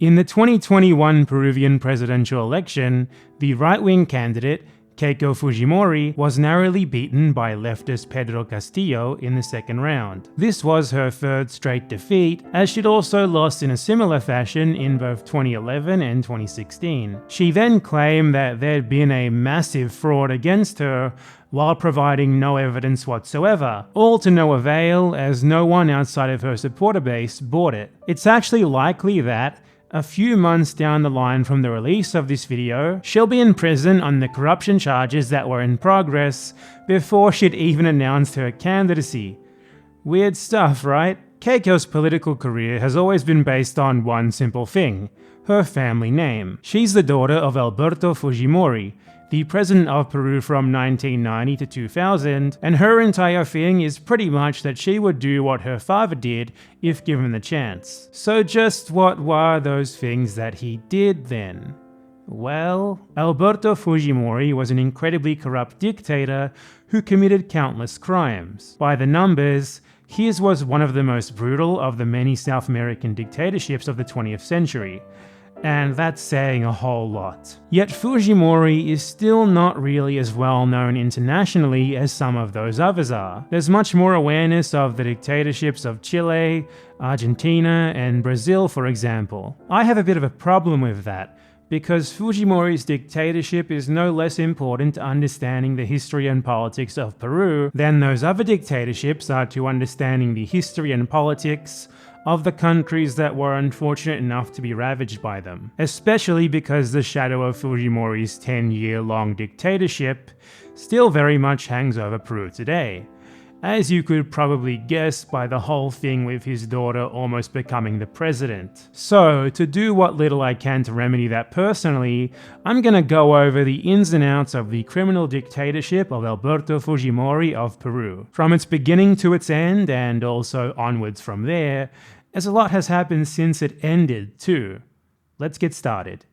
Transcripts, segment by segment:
In the 2021 Peruvian presidential election, the right-wing candidate, Keiko Fujimori, was narrowly beaten by leftist Pedro Castillo in the second round. This was her third straight defeat, as she'd also lost in a similar fashion in both 2011 and 2016. She then claimed that there'd been a massive fraud against her, while providing no evidence whatsoever, all to no avail as no one outside of her supporter base bought it. It's actually likely that, a few months down the line from the release of this video, she'll be in prison on the corruption charges that were in progress before she'd even announced her candidacy. Weird stuff, right? Keiko's political career has always been based on one simple thing: her family name. She's the daughter of Alberto Fujimori, the president of Peru from 1990 to 2000, and her entire thing is pretty much that she would do what her father did if given the chance. So just what were those things that he did then? Well, Alberto Fujimori was an incredibly corrupt dictator who committed countless crimes. By the numbers, his was one of the most brutal of the many South American dictatorships of the 20th century. And that's saying a whole lot. Yet Fujimori is still not really as well known internationally as some of those others are. There's much more awareness of the dictatorships of Chile, Argentina, and Brazil, for example. I have a bit of a problem with that, because Fujimori's dictatorship is no less important to understanding the history and politics of Peru than those other dictatorships are to understanding the history and politics of the countries that were unfortunate enough to be ravaged by them, especially because the shadow of Fujimori's 10-year-long dictatorship still very much hangs over Peru today, as you could probably guess by the whole thing with his daughter almost becoming the president. So, to do what little I can to remedy that personally, I'm gonna go over the ins and outs of the criminal dictatorship of Alberto Fujimori of Peru, from its beginning to its end, and also onwards from there, as a lot has happened since it ended too. Let's get started.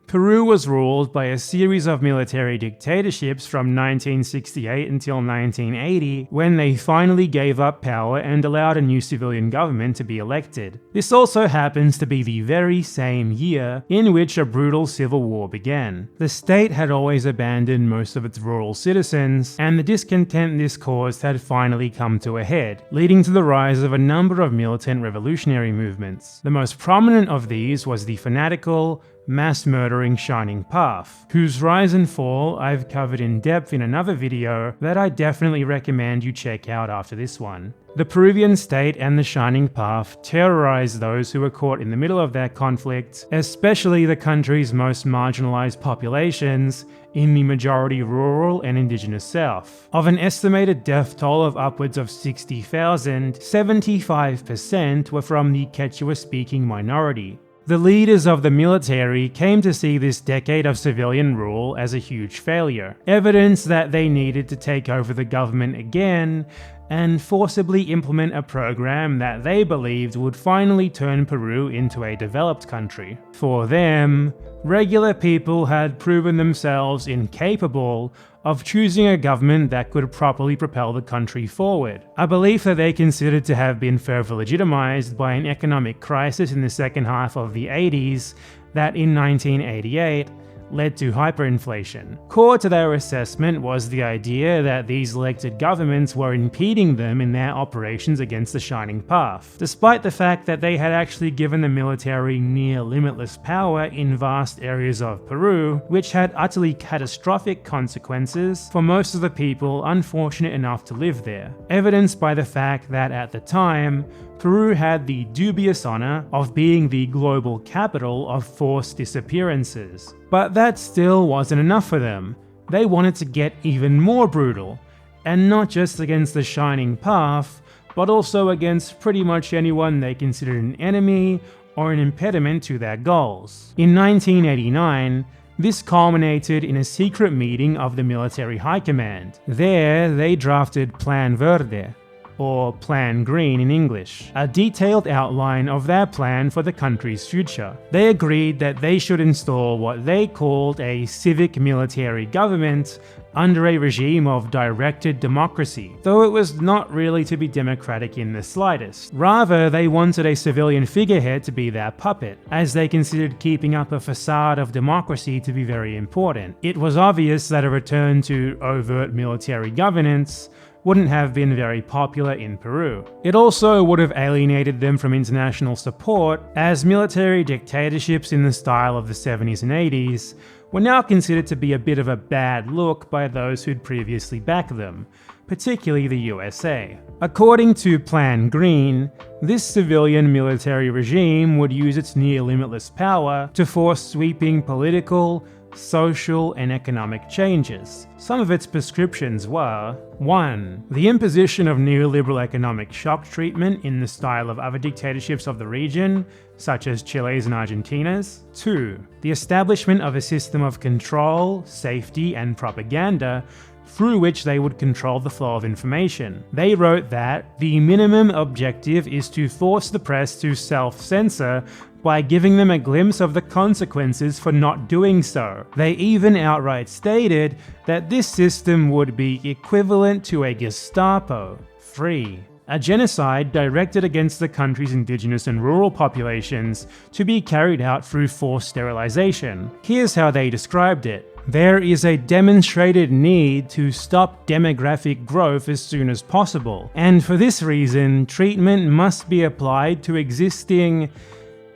Peru was ruled by a series of military dictatorships from 1968 until 1980, when they finally gave up power and allowed a new civilian government to be elected. This also happens to be the very same year in which a brutal civil war began. The state had always abandoned most of its rural citizens, and the discontent this caused had finally come to a head, leading to the rise of a number of militant revolutionary movements. The most prominent of these was the fanatical, mass-murdering Shining Path, whose rise and fall I've covered in depth in another video that I definitely recommend you check out after this one. The Peruvian state and the Shining Path terrorized those who were caught in the middle of their conflict, especially the country's most marginalized populations in the majority rural and indigenous south. Of an estimated death toll of upwards of 60,000, 75% were from the Quechua-speaking minority. The leaders of the military came to see this decade of civilian rule as a huge failure, evidence that they needed to take over the government again and forcibly implement a program that they believed would finally turn Peru into a developed country. For them, regular people had proven themselves incapable of choosing a government that could properly propel the country forward, a belief that they considered to have been further legitimized by an economic crisis in the second half of the 80s that in 1988 led to hyperinflation. Core to their assessment was the idea that these elected governments were impeding them in their operations against the Shining Path, despite the fact that they had actually given the military near limitless power in vast areas of Peru, which had utterly catastrophic consequences for most of the people unfortunate enough to live there, evidenced by the fact that at the time, Peru had the dubious honor of being the global capital of forced disappearances. But that still wasn't enough for them. They wanted to get even more brutal, and not just against the Shining Path, but also against pretty much anyone they considered an enemy or an impediment to their goals. In 1989, this culminated in a secret meeting of the military high command. There, they drafted Plan Verde, or Plan Green in English, a detailed outline of their plan for the country's future. They agreed that they should install what they called a civic military government under a regime of directed democracy, though it was not really to be democratic in the slightest. Rather, they wanted a civilian figurehead to be their puppet, as they considered keeping up a facade of democracy to be very important. It was obvious that a return to overt military governance wouldn't have been very popular in Peru. It also would have alienated them from international support, as military dictatorships in the style of the 70s and 80s were now considered to be a bit of a bad look by those who'd previously backed them, particularly the USA. According to Plan Green, this civilian military regime would use its near-limitless power to force sweeping political, social, and economic changes. Some of its prescriptions were: 1. The imposition of neoliberal economic shock treatment in the style of other dictatorships of the region, such as Chile's and Argentina's. 2. The establishment of a system of control, safety, and propaganda through which they would control the flow of information. They wrote that the minimum objective is to force the press to self-censor by giving them a glimpse of the consequences for not doing so. They even outright stated that this system would be equivalent to a Gestapo. 3. A genocide directed against the country's indigenous and rural populations to be carried out through forced sterilization. Here's how they described it. There is a demonstrated need to stop demographic growth as soon as possible, and for this reason, treatment must be applied to existing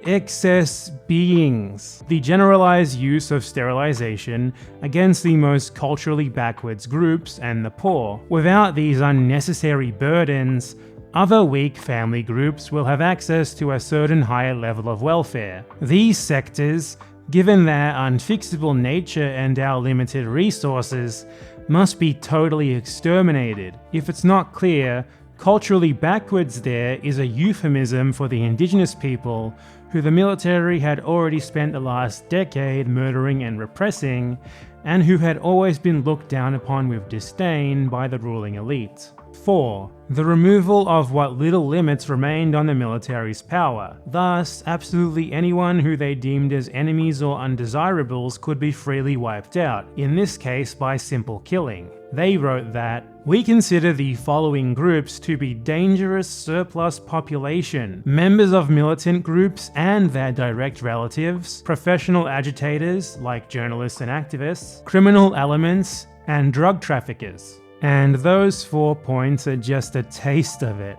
excess beings. The generalized use of sterilization against the most culturally backwards groups and the poor. Without these unnecessary burdens, other weak family groups will have access to a certain higher level of welfare. These sectors, given their unfixable nature and our limited resources, must be totally exterminated. If it's not clear, culturally backwards there is a euphemism for the indigenous people who the military had already spent the last decade murdering and repressing, and who had always been looked down upon with disdain by the ruling elite. 4. The removal of what little limits remained on the military's power. Thus, absolutely anyone who they deemed as enemies or undesirables could be freely wiped out, in this case by simple killing. They wrote that, "We consider the following groups to be dangerous surplus population: members of militant groups and their direct relatives, professional agitators like journalists and activists, criminal elements, and drug traffickers." And those 4 points are just a taste of it.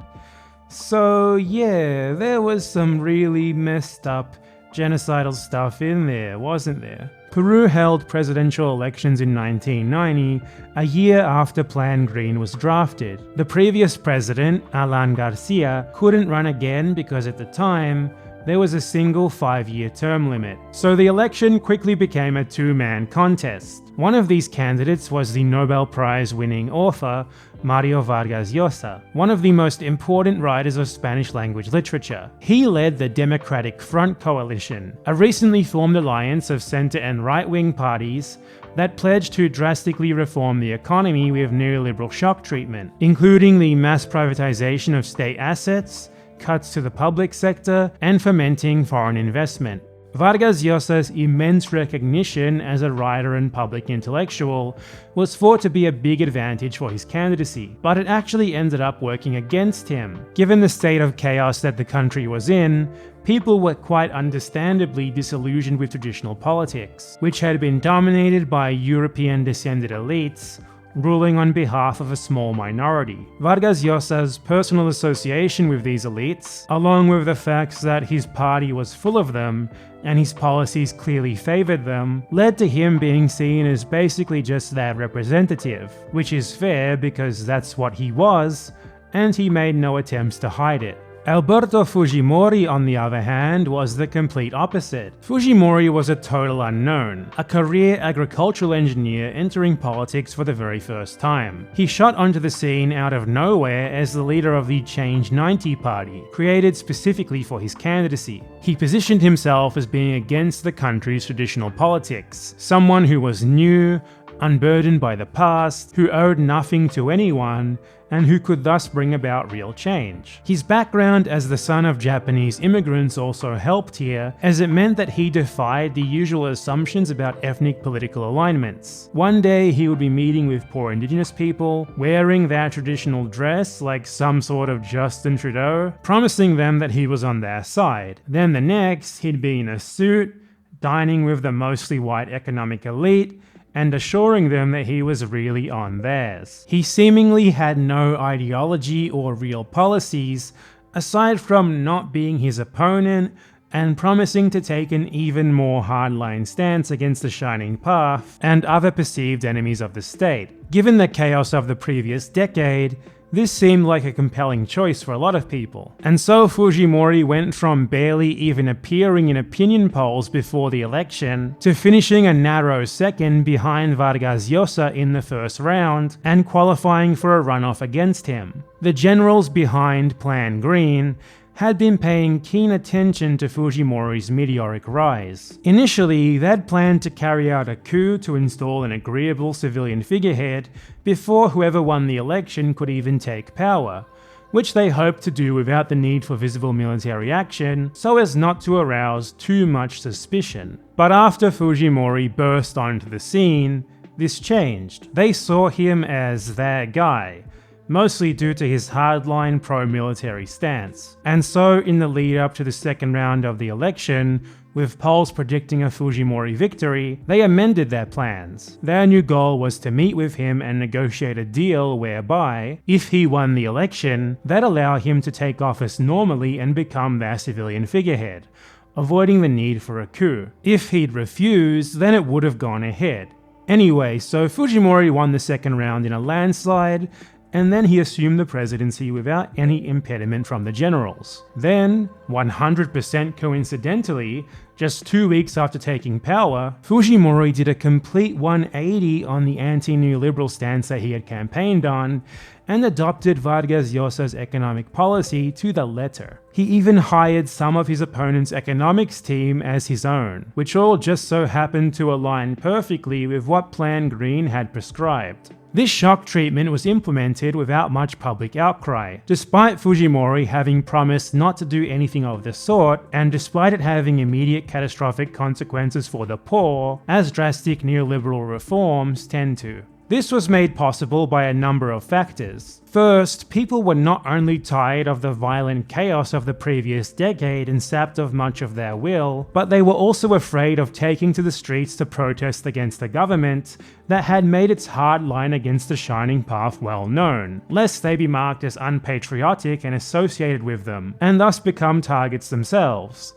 So yeah, there was some really messed up genocidal stuff in there, wasn't there? Peru held presidential elections in 1990, a year after Plan Green was drafted. The previous president, Alan Garcia, couldn't run again because at the time, there was a single 5-year term limit. So the election quickly became a two-man contest. One of these candidates was the Nobel Prize-winning author, Mario Vargas Llosa, one of the most important writers of Spanish-language literature. He led the Democratic Front Coalition, a recently formed alliance of center and right-wing parties that pledged to drastically reform the economy with neoliberal shock treatment, including the mass privatization of state assets, cuts to the public sector, and fomenting foreign investment. Vargas Llosa's immense recognition as a writer and public intellectual was thought to be a big advantage for his candidacy, but it actually ended up working against him. Given the state of chaos that the country was in, people were quite understandably disillusioned with traditional politics, which had been dominated by European-descended elites ruling on behalf of a small minority. Vargas Llosa's personal association with these elites, along with the fact that his party was full of them and his policies clearly favored them, led to him being seen as basically just their representative, which is fair because that's what he was, and he made no attempts to hide it. Alberto Fujimori, on the other hand, was the complete opposite. Fujimori was a total unknown, a career agricultural engineer entering politics for the very first time. He shot onto the scene out of nowhere as the leader of the Change 90 party, created specifically for his candidacy. He positioned himself as being against the country's traditional politics, someone who was new, unburdened by the past, who owed nothing to anyone, and who could thus bring about real change. His background as the son of Japanese immigrants also helped here, as it meant that he defied the usual assumptions about ethnic political alignments. One day he would be meeting with poor indigenous people, wearing their traditional dress like some sort of Justin Trudeau, promising them that he was on their side. Then the next, he'd be in a suit, dining with the mostly white economic elite, and assuring them that he was really on theirs. He seemingly had no ideology or real policies, aside from not being his opponent and promising to take an even more hardline stance against the Shining Path and other perceived enemies of the state. Given the chaos of the previous decade, this seemed like a compelling choice for a lot of people. And so Fujimori went from barely even appearing in opinion polls before the election to finishing a narrow second behind Vargas Llosa in the first round and qualifying for a runoff against him. The generals behind Plan Green had been paying keen attention to Fujimori's meteoric rise. Initially, they'd planned to carry out a coup to install an agreeable civilian figurehead before whoever won the election could even take power, which they hoped to do without the need for visible military action so as not to arouse too much suspicion. But after Fujimori burst onto the scene, this changed. They saw him as their guy, mostly due to his hardline pro-military stance. And so in the lead up to the second round of the election, with polls predicting a Fujimori victory, they amended their plans. Their new goal was to meet with him and negotiate a deal whereby, if he won the election, they'd allow him to take office normally and become their civilian figurehead, avoiding the need for a coup. If he'd refused, then it would have gone ahead. Anyway, so Fujimori won the second round in a landslide, and then he assumed the presidency without any impediment from the generals. Then, 100% coincidentally, just 2 weeks after taking power, Fujimori did a complete 180 on the anti-neoliberal stance that he had campaigned on, and adopted Vargas Llosa's economic policy to the letter. He even hired some of his opponent's economics team as his own, which all just so happened to align perfectly with what Plan Green had prescribed. This shock treatment was implemented without much public outcry, despite Fujimori having promised not to do anything of the sort, and despite it having immediate catastrophic consequences for the poor, as drastic neoliberal reforms tend to. This was made possible by a number of factors. First, people were not only tired of the violent chaos of the previous decade and sapped of much of their will, but they were also afraid of taking to the streets to protest against the government that had made its hard line against the Shining Path well known, lest they be marked as unpatriotic and associated with them, and thus become targets themselves.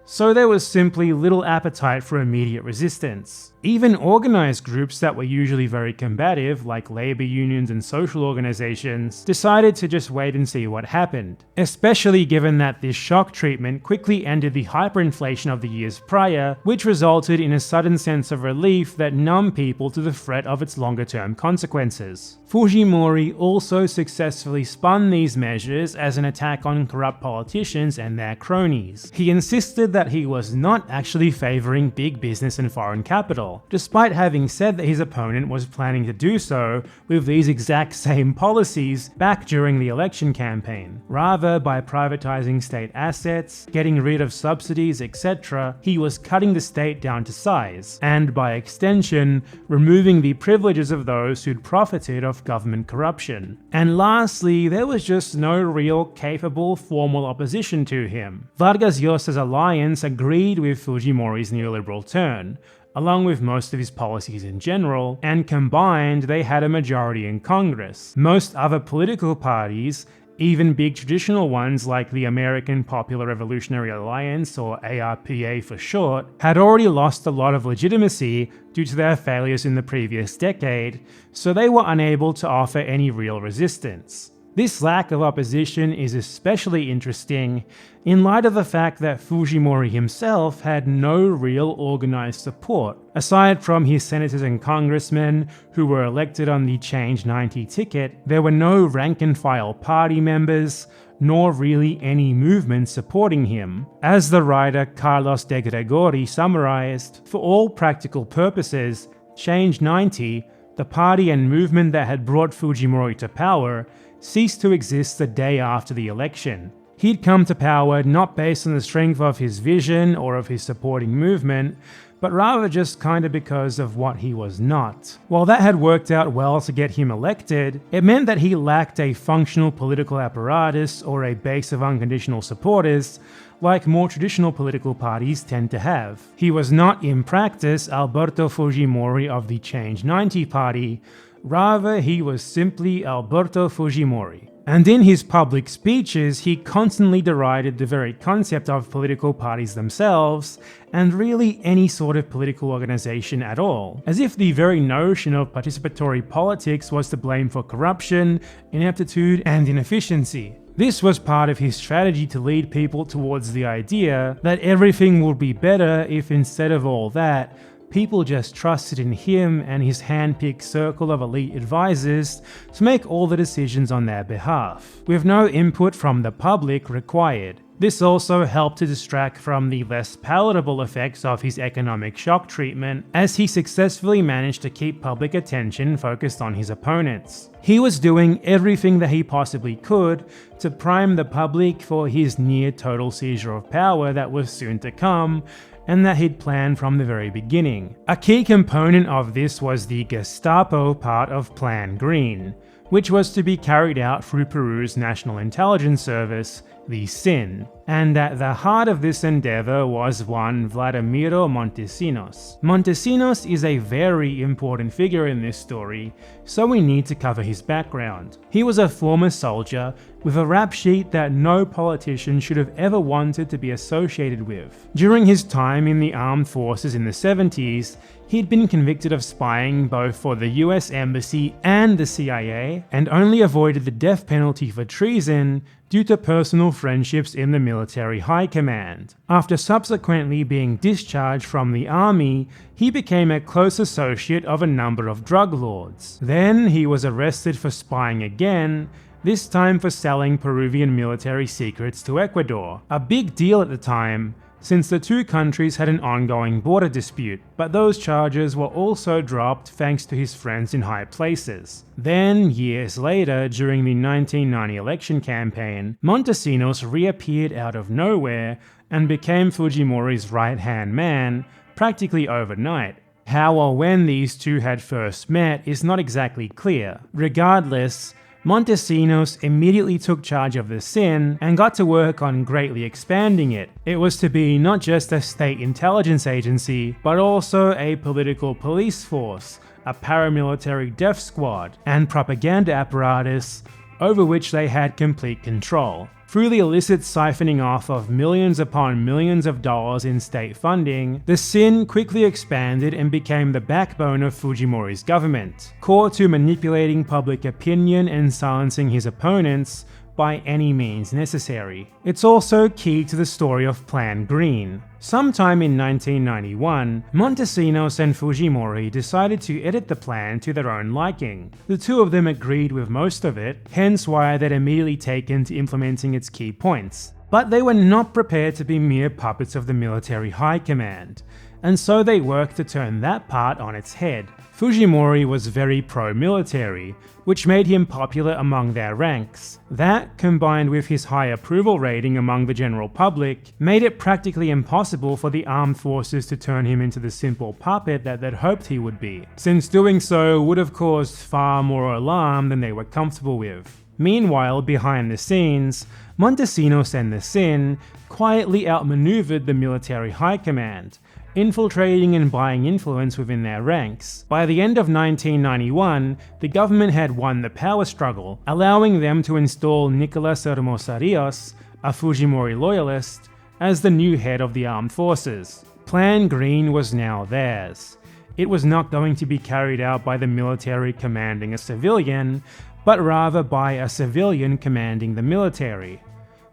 So there was simply little appetite for immediate resistance. Even organized groups that were usually very combative, like labor unions and social organizations, decided to just wait and see what happened, especially given that this shock treatment quickly ended the hyperinflation of the years prior, which resulted in a sudden sense of relief that numbed people to the threat of its longer-term consequences. Fujimori also successfully spun these measures as an attack on corrupt politicians and their cronies. He insisted that he was not actually favoring big business and foreign capital, despite having said that his opponent was planning to do so with these exact same policies back during the election campaign. Rather, by privatizing state assets, getting rid of subsidies, etc., he was cutting the state down to size, and by extension, removing the privileges of those who'd profited of government corruption. And lastly, there was just no real capable formal opposition to him. Vargas Llosa's alliance agreed with Fujimori's neoliberal turn, along with most of his policies in general, and combined they had a majority in Congress. Most other political parties, even big traditional ones like the American Popular Revolutionary Alliance, or ARPA for short, had already lost a lot of legitimacy due to their failures in the previous decade, so they were unable to offer any real resistance. This lack of opposition is especially interesting in light of the fact that Fujimori himself had no real organized support. Aside from his senators and congressmen who were elected on the Change 90 ticket, there were no rank-and-file party members, nor really any movement supporting him. As the writer Carlos Degregori summarized, for all practical purposes, Change 90, the party and movement that had brought Fujimori to power, ceased to exist the day after the election. He'd come to power not based on the strength of his vision or of his supporting movement, but rather just kinda because of what he was not. While that had worked out well to get him elected, it meant that he lacked a functional political apparatus or a base of unconditional supporters, like more traditional political parties tend to have. He was not, in practice, Alberto Fujimori of the Change 90 party, rather he was simply Alberto Fujimori. And in his public speeches, he constantly derided the very concept of political parties themselves, and really any sort of political organization at all, as if the very notion of participatory politics was to blame for corruption, ineptitude, and inefficiency. This was part of his strategy to lead people towards the idea that everything would be better if instead of all that, people just trusted in him and his hand-picked circle of elite advisors to make all the decisions on their behalf, with no input from the public required. This also helped to distract from the less palatable effects of his economic shock treatment, as he successfully managed to keep public attention focused on his opponents. He was doing everything that he possibly could to prime the public for his near-total seizure of power that was soon to come, and that he'd planned from the very beginning. A key component of this was the Gestapo part of Plan Green, which was to be carried out through Peru's National Intelligence Service, the SIN. And at the heart of this endeavor was one Vladimiro Montesinos. Montesinos is a very important figure in this story, so we need to cover his background. He was a former soldier with a rap sheet that no politician should have ever wanted to be associated with. During his time in the armed forces in the 70s, he'd been convicted of spying both for the US Embassy and the CIA, and only avoided the death penalty for treason due to personal friendships in the military high command. After subsequently being discharged from the army, he became a close associate of a number of drug lords. Then he was arrested for spying again, this time for selling Peruvian military secrets to Ecuador. A big deal at the time, since the two countries had an ongoing border dispute, but those charges were also dropped thanks to his friends in high places. Then, years later, during the 1990 election campaign, Montesinos reappeared out of nowhere and became Fujimori's right-hand man, practically overnight. How or when these two had first met is not exactly clear. Regardless, Montesinos immediately took charge of the SIN and got to work on greatly expanding it. It was to be not just a state intelligence agency, but also a political police force, a paramilitary death squad, and propaganda apparatus over which they had complete control. Through the illicit siphoning off of millions upon millions of dollars in state funding, the SIN quickly expanded and became the backbone of Fujimori's government, core to manipulating public opinion and silencing his opponents by any means necessary. It's also key to the story of Plan Green. Sometime in 1991, Montesinos and Fujimori decided to edit the plan to their own liking. The two of them agreed with most of it, hence why they'd immediately taken to implementing its key points. But they were not prepared to be mere puppets of the military high command, and so they worked to turn that part on its head. Fujimori was very pro-military, which made him popular among their ranks. That, combined with his high approval rating among the general public, made it practically impossible for the armed forces to turn him into the simple puppet that they'd hoped he would be, since doing so would have caused far more alarm than they were comfortable with. Meanwhile, behind the scenes, Montesinos and the SIN quietly outmaneuvered the military high command, infiltrating and buying influence within their ranks. By the end of 1991, the government had won the power struggle, allowing them to install Nicolas Hermosa Rios, a Fujimori loyalist, as the new head of the armed forces. Plan Green was now theirs. It was not going to be carried out by the military commanding a civilian, but rather by a civilian commanding the military.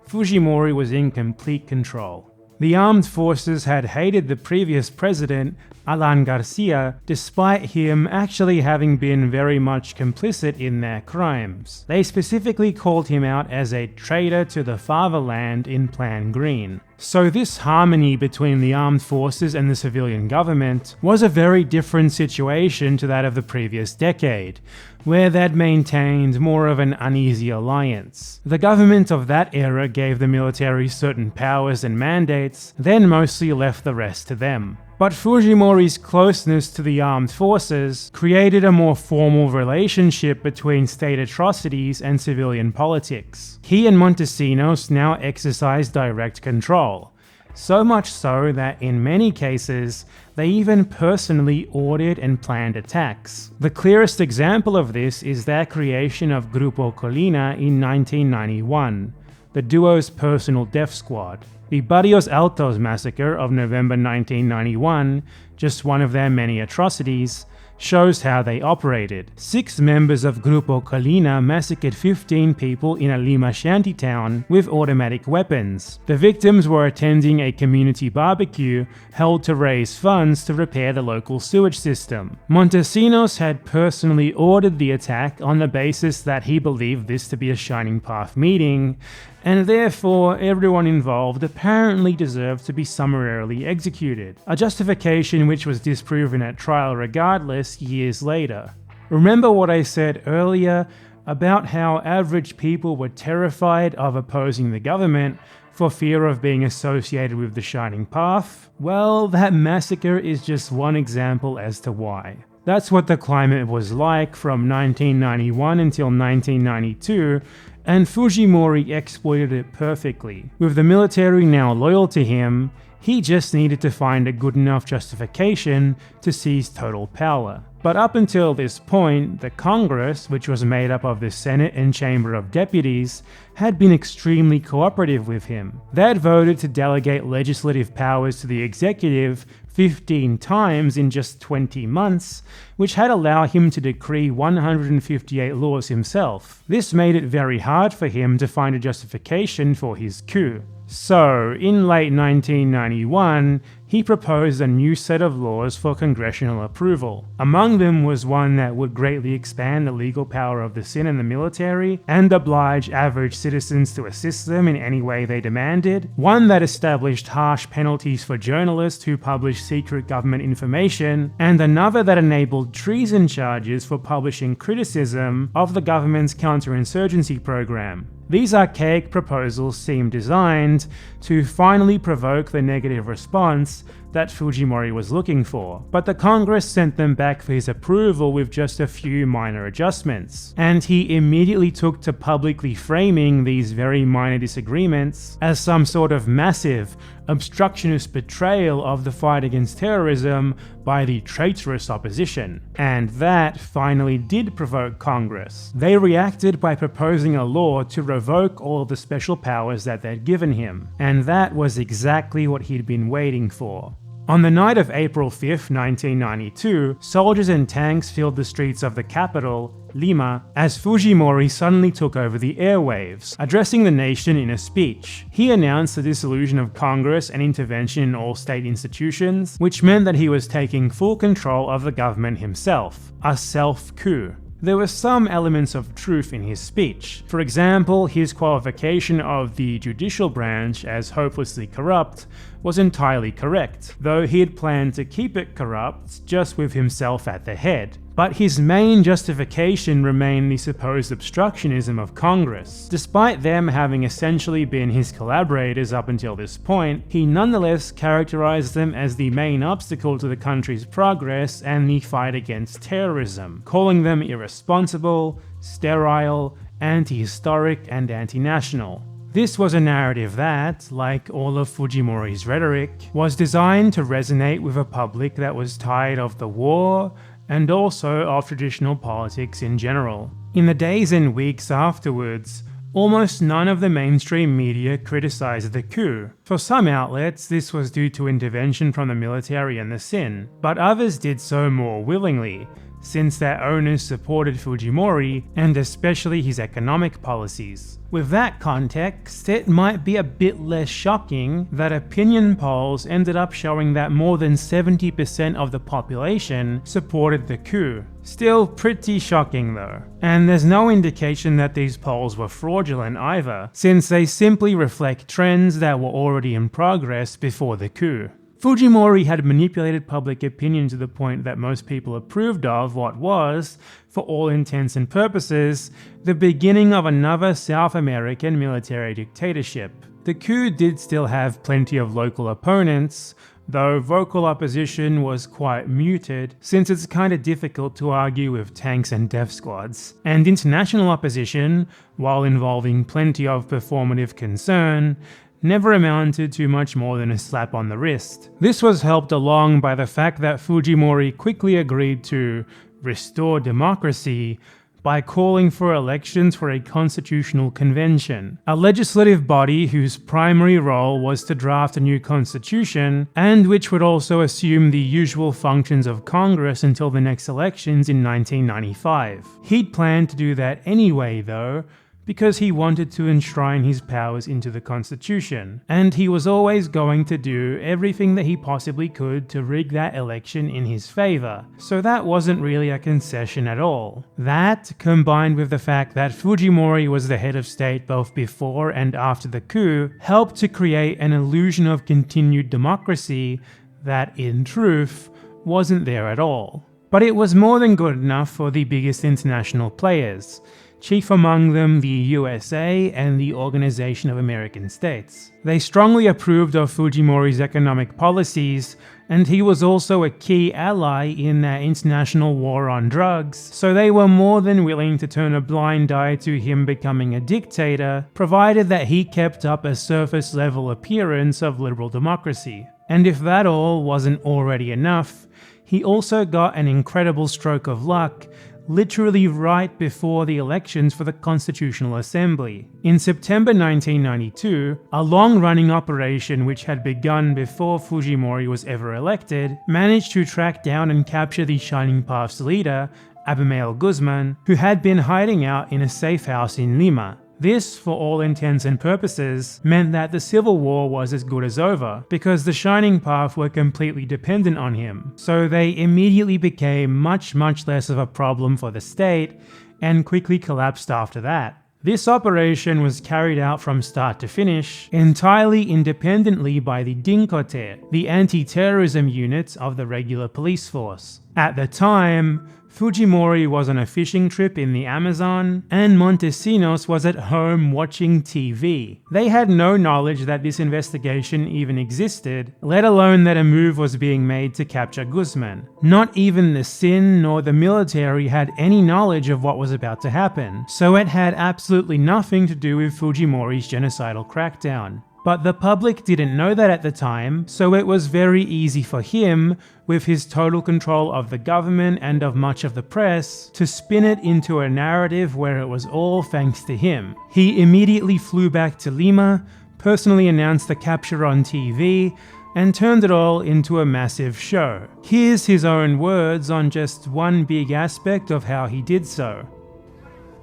Fujimori was in complete control. The armed forces had hated the previous president, Alan Garcia, despite him actually having been very much complicit in their crimes. They specifically called him out as a traitor to the fatherland in Plan Green. So this harmony between the armed forces and the civilian government was a very different situation to that of the previous decade, where they'd maintained more of an uneasy alliance. The government of that era gave the military certain powers and mandates, then mostly left the rest to them. But Fujimori's closeness to the armed forces created a more formal relationship between state atrocities and civilian politics. He and Montesinos now exercised direct control, so much so that in many cases, they even personally ordered and planned attacks. The clearest example of this is their creation of Grupo Colina in 1991, the duo's personal death squad. The Barrios Altos massacre of November 1991, just one of their many atrocities, shows how they operated. 6 members of Grupo Colina massacred 15 people in a Lima shantytown with automatic weapons. The victims were attending a community barbecue held to raise funds to repair the local sewage system. Montesinos had personally ordered the attack on the basis that he believed this to be a Shining Path meeting, and therefore everyone involved apparently deserved to be summarily executed, a justification which was disproven at trial regardless years later. Remember what I said earlier about how average people were terrified of opposing the government for fear of being associated with the Shining Path? Well, that massacre is just one example as to why. That's what the climate was like from 1991 until 1992, and Fujimori exploited it perfectly. With the military now loyal to him, he just needed to find a good enough justification to seize total power. But up until this point, the Congress, which was made up of the Senate and Chamber of Deputies, had been extremely cooperative with him. They had voted to delegate legislative powers to the executive 15 times in just 20 months, which had allowed him to decree 158 laws himself. This made it very hard for him to find a justification for his coup. So, in late 1991, he proposed a new set of laws for congressional approval. Among them was one that would greatly expand the legal power of the Senate and the military, and oblige average citizens to assist them in any way they demanded, one that established harsh penalties for journalists who published secret government information, and another that enabled treason charges for publishing criticism of the government's counterinsurgency program. These archaic proposals seemed designed to finally provoke the negative response that Fujimori was looking for, but the Congress sent them back for his approval with just a few minor adjustments, and he immediately took to publicly framing these very minor disagreements as some sort of massive, obstructionist betrayal of the fight against terrorism by the traitorous opposition. And that finally did provoke Congress. They reacted by proposing a law to revoke all of the special powers that they'd given him, and that was exactly what he'd been waiting for. On the night of April 5th, 1992, soldiers and tanks filled the streets of the capital, Lima, as Fujimori suddenly took over the airwaves. Addressing the nation in a speech, he announced the dissolution of Congress and intervention in all state institutions, which meant that he was taking full control of the government himself, a self-coup. There were some elements of truth in his speech. For example, his qualification of the judicial branch as hopelessly corrupt was entirely correct, though he had planned to keep it corrupt, just with himself at the head. But his main justification remained the supposed obstructionism of Congress. Despite them having essentially been his collaborators up until this point, he nonetheless characterized them as the main obstacle to the country's progress and the fight against terrorism, calling them irresponsible, sterile, anti-historic, and anti-national. This was a narrative that, like all of Fujimori's rhetoric, was designed to resonate with a public that was tired of the war, and also of traditional politics in general. In the days and weeks afterwards, almost none of the mainstream media criticized the coup. For some outlets, this was due to intervention from the military and the Sin, but others did so more willingly, since their owners supported Fujimori and especially his economic policies. With that context, it might be a bit less shocking that opinion polls ended up showing that more than 70% of the population supported the coup. Still pretty shocking though. And there's no indication that these polls were fraudulent either, since they simply reflect trends that were already in progress before the coup. Fujimori had manipulated public opinion to the point that most people approved of what was, for all intents and purposes, the beginning of another South American military dictatorship. The coup did still have plenty of local opponents, though vocal opposition was quite muted, since it's kinda difficult to argue with tanks and death squads. And international opposition, while involving plenty of performative concern, never amounted to much more than a slap on the wrist. This was helped along by the fact that Fujimori quickly agreed to restore democracy by calling for elections for a constitutional convention, a legislative body whose primary role was to draft a new constitution, and which would also assume the usual functions of Congress until the next elections in 1995. He'd planned to do that anyway though, because he wanted to enshrine his powers into the constitution, and he was always going to do everything that he possibly could to rig that election in his favor, so that wasn't really a concession at all. That, combined with the fact that Fujimori was the head of state both before and after the coup, helped to create an illusion of continued democracy that, in truth, wasn't there at all. But it was more than good enough for the biggest international players, chief among them the USA and the Organization of American States. They strongly approved of Fujimori's economic policies, and he was also a key ally in their international war on drugs, so they were more than willing to turn a blind eye to him becoming a dictator, provided that he kept up a surface-level appearance of liberal democracy. And if that all wasn't already enough, he also got an incredible stroke of luck, literally right before the elections for the Constitutional Assembly. In September 1992, a long-running operation which had begun before Fujimori was ever elected, managed to track down and capture the Shining Path's leader, Abimael Guzman, who had been hiding out in a safe house in Lima. This, for all intents and purposes, meant that the civil war was as good as over, because the Shining Path were completely dependent on him, so they immediately became much less of a problem for the state, and quickly collapsed after that. This operation was carried out from start to finish, entirely independently by the Dincote, the anti-terrorism unit of the regular police force. At the time, Fujimori was on a fishing trip in the Amazon, and Montesinos was at home watching TV. They had no knowledge that this investigation even existed, let alone that a move was being made to capture Guzman. Not even the SIN nor the military had any knowledge of what was about to happen, so it had absolutely nothing to do with Fujimori's genocidal crackdown. But the public didn't know that at the time, so it was very easy for him, with his total control of the government and of much of the press, to spin it into a narrative where it was all thanks to him. He immediately flew back to Lima, personally announced the capture on TV, and turned it all into a massive show. Here's his own words on just one big aspect of how he did so.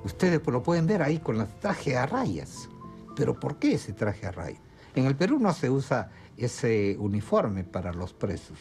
Ustedes lo pueden ver ahí con el traje a rayas. Pero ¿por qué ese traje a rayas? En el Perú no se usa ese uniforme para los presos.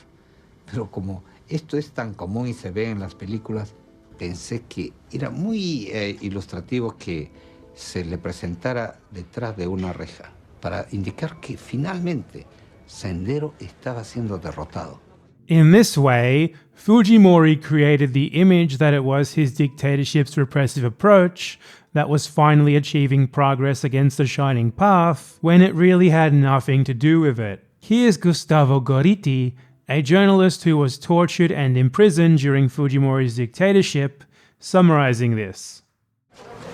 Pero como esto es tan común y se ve en las películas, pensé que era muy ilustrativo que se le presentara detrás de una reja para indicar que finalmente Sendero estaba siendo derrotado. In this way, Fujimori created the image that it was his dictatorship's repressive approach that was finally achieving progress against the Shining Path, when it really had nothing to do with it. Here's Gustavo Gorriti, a journalist who was tortured and imprisoned during Fujimori's dictatorship, summarizing this.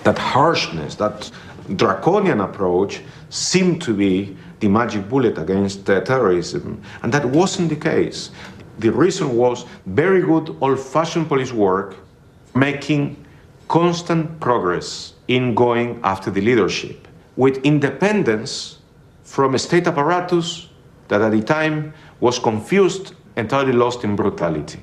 That harshness, that draconian approach seemed to be the magic bullet against terrorism, and that wasn't the case. The reason was very good old-fashioned police work, making constant progress in going after the leadership, with independence from a state apparatus that at the time was confused, entirely lost in brutality.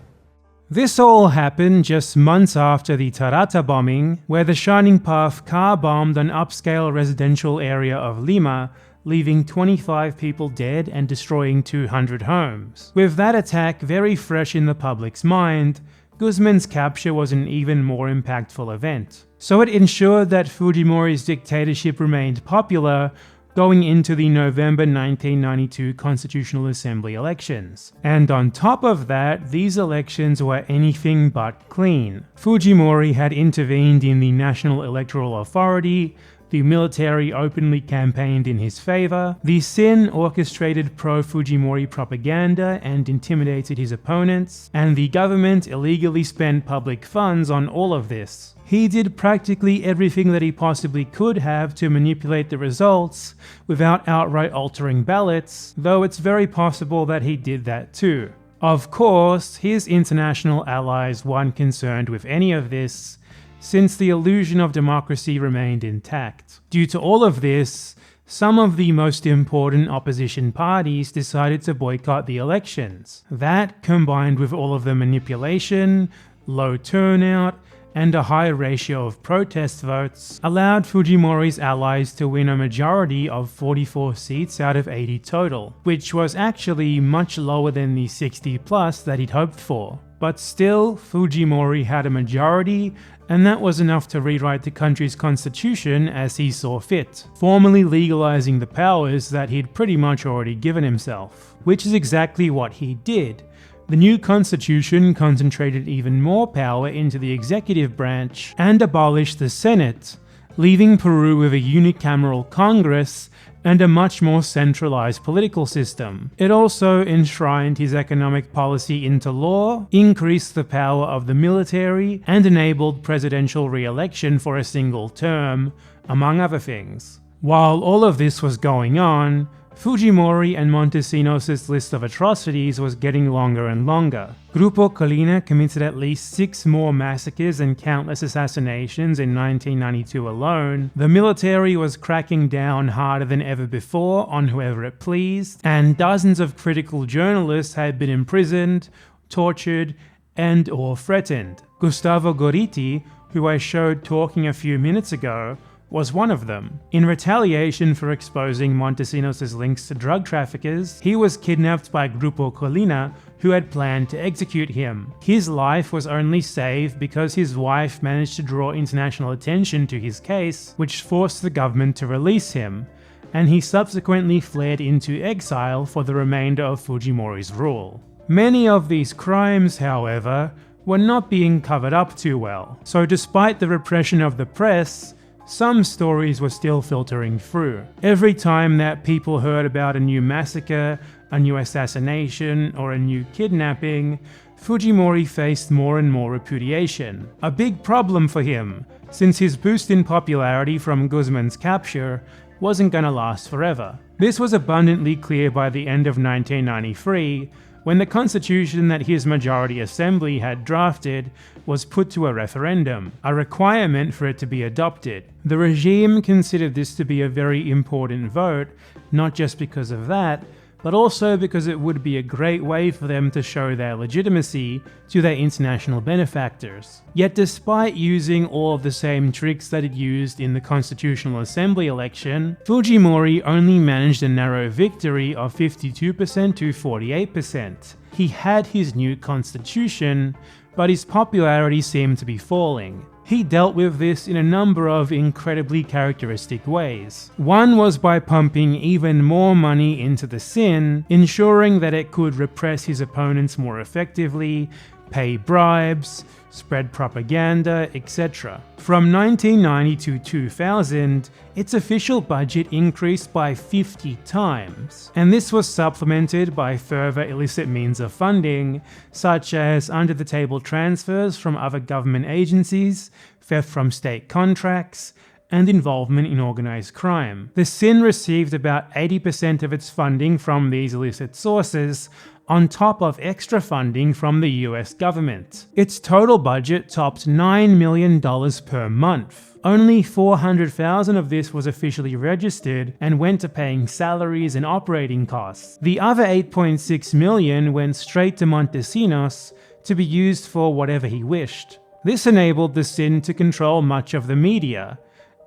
This all happened just months after the Tarata bombing, where the Shining Path car bombed an upscale residential area of Lima, leaving 25 people dead and destroying 200 homes. With that attack very fresh in the public's mind, Guzman's capture was an even more impactful event. So it ensured that Fujimori's dictatorship remained popular going into the November 1992 Constitutional Assembly elections. And on top of that, these elections were anything but clean. Fujimori had intervened in the National Electoral Authority, the military openly campaigned in his favor, the CIN orchestrated pro-Fujimori propaganda and intimidated his opponents, and the government illegally spent public funds on all of this. He did practically everything that he possibly could have to manipulate the results without outright altering ballots, though it's very possible that he did that too. Of course, his international allies weren't concerned with any of this, since the illusion of democracy remained intact. Due to all of this, some of the most important opposition parties decided to boycott the elections. That, combined with all of the manipulation, low turnout, and a high ratio of protest votes, allowed Fujimori's allies to win a majority of 44 seats out of 80 total, which was actually much lower than the 60 plus that he'd hoped for. But still, Fujimori had a majority, and that was enough to rewrite the country's constitution as he saw fit, formally legalizing the powers that he'd pretty much already given himself. Which is exactly what he did. The new constitution concentrated even more power into the executive branch and abolished the Senate, leaving Peru with a unicameral Congress and a much more centralized political system. It also enshrined his economic policy into law, increased the power of the military, and enabled presidential re-election for a single term, among other things. While all of this was going on, Fujimori and Montesinos' list of atrocities was getting longer and longer. Grupo Colina committed at least 6 more massacres and countless assassinations in 1992 alone. The military was cracking down harder than ever before on whoever it pleased, and dozens of critical journalists had been imprisoned, tortured, and or threatened. Gustavo Gorriti, who I showed talking a few minutes ago, was one of them. In retaliation for exposing Montesinos' links to drug traffickers, he was kidnapped by Grupo Colina, who had planned to execute him. His life was only saved because his wife managed to draw international attention to his case, which forced the government to release him, and he subsequently fled into exile for the remainder of Fujimori's rule. Many of these crimes, however, were not being covered up too well, so despite the repression of the press, some stories were still filtering through. Every time that people heard about a new massacre, a new assassination, or a new kidnapping, Fujimori faced more and more repudiation. A big problem for him, since his boost in popularity from Guzman's capture wasn't gonna last forever. This was abundantly clear by the end of 1993, when the constitution that his majority assembly had drafted was put to a referendum, a requirement for it to be adopted. The regime considered this to be a very important vote, not just because of that, but also because it would be a great way for them to show their legitimacy to their international benefactors. Yet despite using all of the same tricks that it used in the Constitutional Assembly election, Fujimori only managed a narrow victory of 52% to 48%. He had his new constitution, but his popularity seemed to be falling. He dealt with this in a number of incredibly characteristic ways. One was by pumping even more money into the CIN, ensuring that it could repress his opponents more effectively, pay bribes, spread propaganda, etc. From 1990 to 2000, its official budget increased by 50 times, and this was supplemented by further illicit means of funding, such as under-the-table transfers from other government agencies, theft from state contracts, and involvement in organized crime. The CIN received about 80% of its funding from these illicit sources, on top of extra funding from the US government. Its total budget topped $9 million per month. Only $400,000 of this was officially registered and went to paying salaries and operating costs. The other $8.6 million went straight to Montesinos to be used for whatever he wished. This enabled the Sin to control much of the media.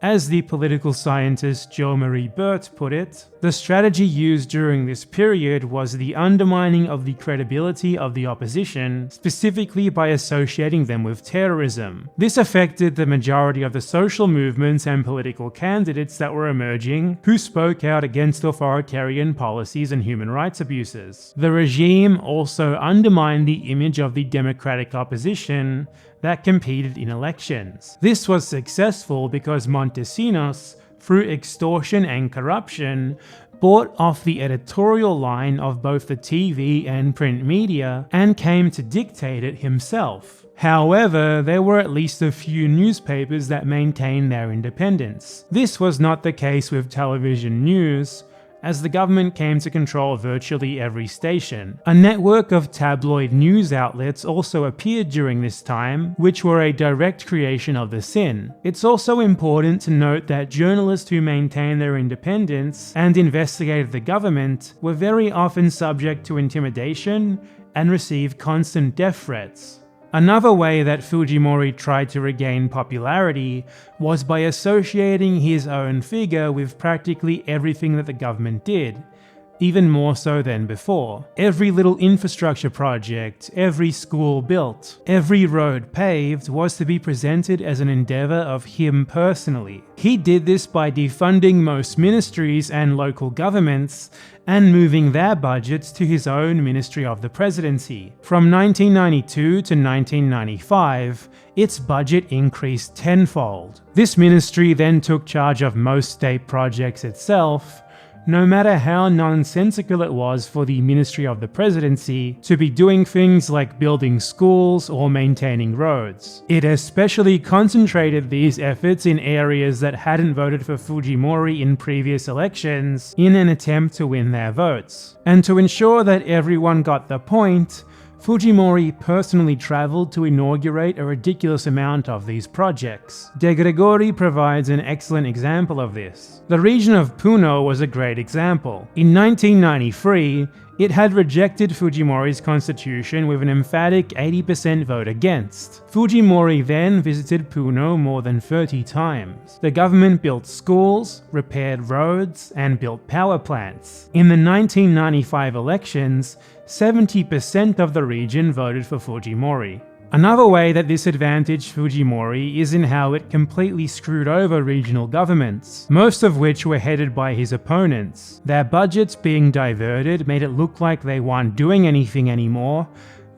As the political scientist Jo-Marie Bert put it, the strategy used during this period was the undermining of the credibility of the opposition, specifically by associating them with terrorism. This affected the majority of the social movements and political candidates that were emerging, who spoke out against authoritarian policies and human rights abuses. The regime also undermined the image of the democratic opposition that competed in elections. This was successful because Montesinos, through extortion and corruption, bought off the editorial line of both the TV and print media and came to dictate it himself. However, there were at least a few newspapers that maintained their independence. This was not the case with television news, as the government came to control virtually every station. A network of tabloid news outlets also appeared during this time, which were a direct creation of the Sin. It's also important to note that journalists who maintained their independence and investigated the government were very often subject to intimidation and received constant death threats. Another way that Fujimori tried to regain popularity was by associating his own figure with practically everything that the government did, even more so than before. Every little infrastructure project, every school built, every road paved was to be presented as an endeavor of him personally. He did this by defunding most ministries and local governments and moving their budgets to his own Ministry of the Presidency. From 1992 to 1995, its budget increased tenfold. This ministry then took charge of most state projects itself, no matter how nonsensical it was for the Ministry of the Presidency to be doing things like building schools or maintaining roads. It especially concentrated these efforts in areas that hadn't voted for Fujimori in previous elections in an attempt to win their votes. And to ensure that everyone got the point, Fujimori personally traveled to inaugurate a ridiculous amount of these projects. Degregori provides an excellent example of this. The region of Puno was a great example. In 1993, it had rejected Fujimori's constitution with an emphatic 80% vote against. Fujimori then visited Puno more than 30 times. The government built schools, repaired roads, and built power plants. In the 1995 elections, 70% of the region voted for Fujimori. Another way that this advantaged Fujimori is in how it completely screwed over regional governments, most of which were headed by his opponents. Their budgets being diverted made it look like they weren't doing anything anymore,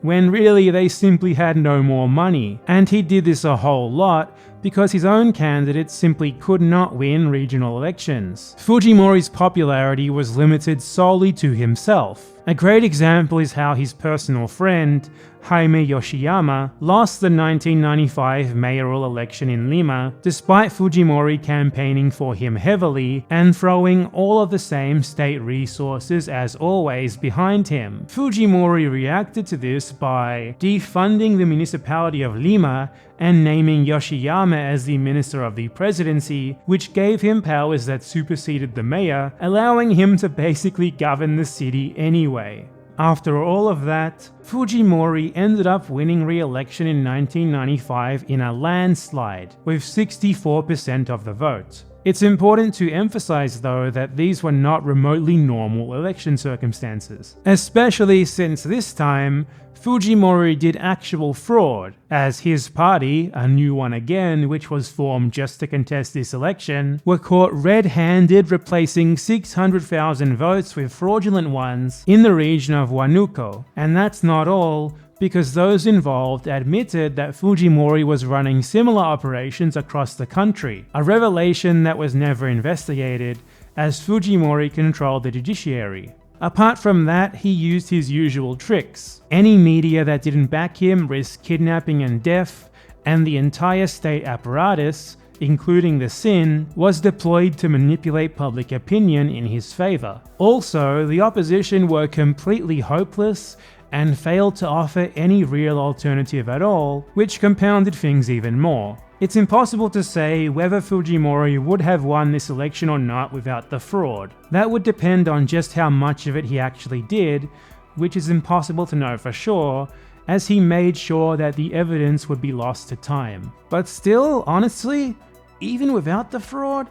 when really they simply had no more money. And he did this a whole lot because his own candidates simply could not win regional elections. Fujimori's popularity was limited solely to himself. A great example is how his personal friend, Jaime Yoshiyama, lost the 1995 mayoral election in Lima, despite Fujimori campaigning for him heavily and throwing all of the same state resources as always behind him. Fujimori reacted to this by defunding the municipality of Lima and naming Yoshiyama as the Minister of the Presidency, which gave him powers that superseded the mayor, allowing him to basically govern the city anyway. After all of that, Fujimori ended up winning re-election in 1995 in a landslide, with 64% of the vote. It's important to emphasize though that these were not remotely normal election circumstances, especially since this time, Fujimori did actual fraud, as his party, a new one again which was formed just to contest this election, were caught red-handed replacing 600,000 votes with fraudulent ones in the region of Huánuco. And that's not all, because those involved admitted that Fujimori was running similar operations across the country, a revelation that was never investigated, as Fujimori controlled the judiciary. Apart from that, he used his usual tricks. Any media that didn't back him risked kidnapping and death, and the entire state apparatus, including the Sin, was deployed to manipulate public opinion in his favor. Also, the opposition were completely hopeless and failed to offer any real alternative at all, which compounded things even more. It's impossible to say whether Fujimori would have won this election or not without the fraud. That would depend on just how much of it he actually did, which is impossible to know for sure, as he made sure that the evidence would be lost to time. But still, honestly, even without the fraud,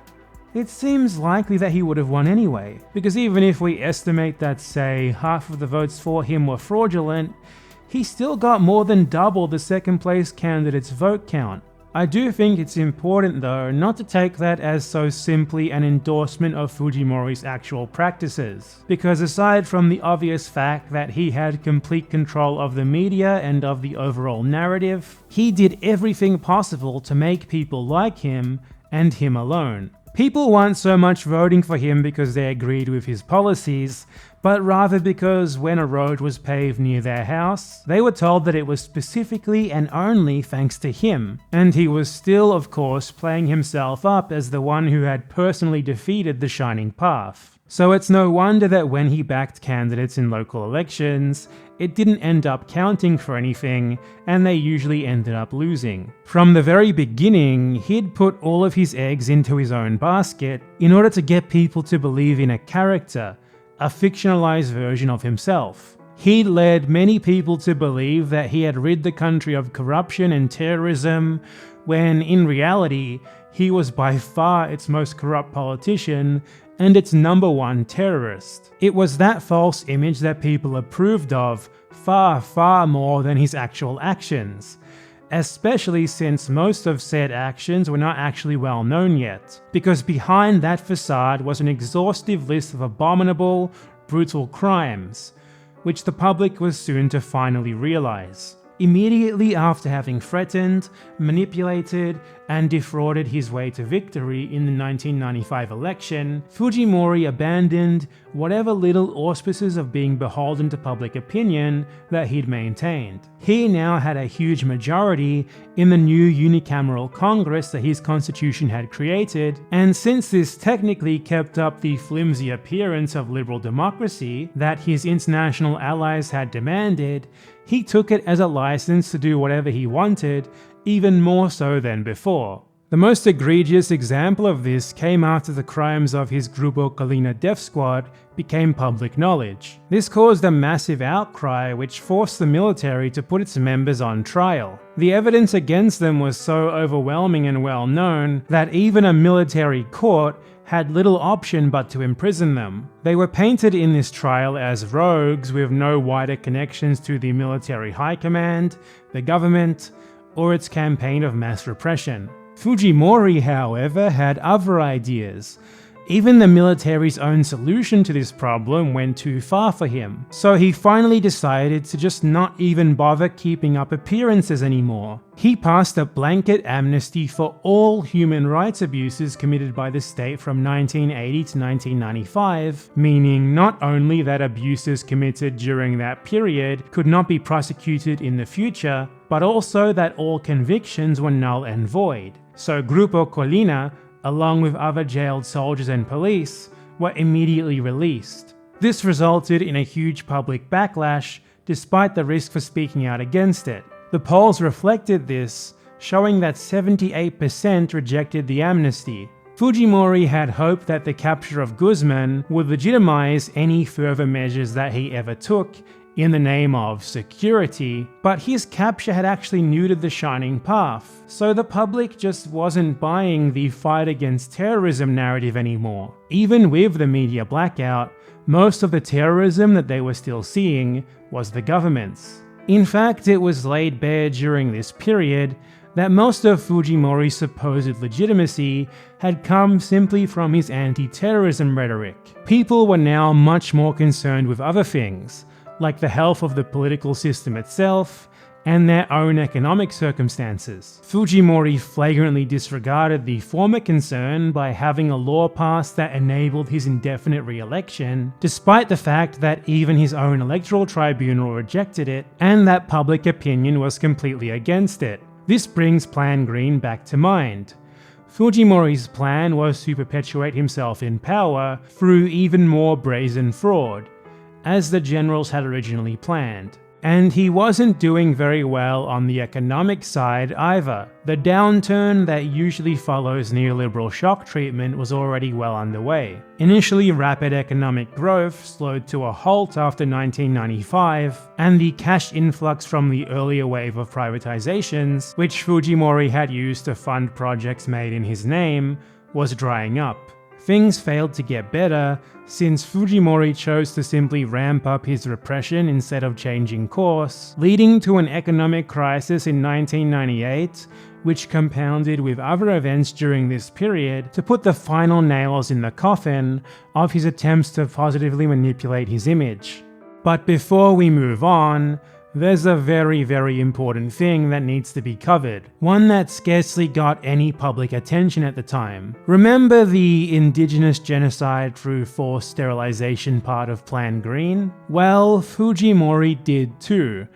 it seems likely that he would have won anyway, because even if we estimate that, say, half of the votes for him were fraudulent, he still got more than double the second place candidate's vote count. I do think it's important though not to take that as so simply an endorsement of Fujimori's actual practices, because aside from the obvious fact that he had complete control of the media and of the overall narrative, he did everything possible to make people like him and him alone. People weren't so much voting for him because they agreed with his policies, but rather because when a road was paved near their house, they were told that it was specifically and only thanks to him. And he was still, of course, playing himself up as the one who had personally defeated the Shining Path. So it's no wonder that when he backed candidates in local elections, it didn't end up counting for anything, and they usually ended up losing. From the very beginning, he'd put all of his eggs into his own basket in order to get people to believe in a character, a fictionalized version of himself. He led many people to believe that he had rid the country of corruption and terrorism, when in reality, he was by far its most corrupt politician and its #1 terrorist. It was that false image that people approved of far, far more than his actual actions, especially since most of said actions were not actually well known yet, because behind that facade was an exhaustive list of abominable, brutal crimes, which the public was soon to finally realize. Immediately after having threatened, manipulated, and defrauded his way to victory in the 1995 election, Fujimori abandoned whatever little auspices of being beholden to public opinion that he'd maintained. He now had a huge majority in the new unicameral Congress that his constitution had created, and since this technically kept up the flimsy appearance of liberal democracy that his international allies had demanded, he took it as a license to do whatever he wanted, even more so than before. The most egregious example of this came after the crimes of his Grupo Colina death squad became public knowledge. This caused a massive outcry which forced the military to put its members on trial. The evidence against them was so overwhelming and well known that even a military court had little option but to imprison them. They were painted in this trial as rogues with no wider connections to the military high command, the government, or its campaign of mass repression. Fujimori, however, had other ideas. Even the military's own solution to this problem went too far for him, so he finally decided to just not even bother keeping up appearances anymore. He passed a blanket amnesty for all human rights abuses committed by the state from 1980 to 1995, meaning not only that abuses committed during that period could not be prosecuted in the future, but also that all convictions were null and void. So Grupo Colina, along with other jailed soldiers and police, were immediately released. This resulted in a huge public backlash, despite the risk for speaking out against it. The polls reflected this, showing that 78% rejected the amnesty. Fujimori had hoped that the capture of Guzman would legitimize any further measures that he ever took in the name of security, but his capture had actually neutered the Shining Path, so the public just wasn't buying the fight against terrorism narrative anymore. Even with the media blackout, most of the terrorism that they were still seeing was the government's. In fact, it was laid bare during this period that most of Fujimori's supposed legitimacy had come simply from his anti-terrorism rhetoric. People were now much more concerned with other things, like the health of the political system itself and their own economic circumstances. Fujimori flagrantly disregarded the former concern by having a law passed that enabled his indefinite re-election, despite the fact that even his own electoral tribunal rejected it and that public opinion was completely against it. This brings Plan Green back to mind. Fujimori's plan was to perpetuate himself in power through even more brazen fraud, as the generals had originally planned. And he wasn't doing very well on the economic side either. The downturn that usually follows neoliberal shock treatment was already well underway. Initially, rapid economic growth slowed to a halt after 1995, and the cash influx from the earlier wave of privatizations, which Fujimori had used to fund projects made in his name, was drying up. Things failed to get better since Fujimori chose to simply ramp up his repression instead of changing course, leading to an economic crisis in 1998, which compounded with other events during this period to put the final nails in the coffin of his attempts to positively manipulate his image. But before we move on, there's a very, very important thing that needs to be covered, one that scarcely got any public attention at the time. Remember the indigenous genocide through forced sterilization part of Plan Green? Well, Fujimori did too,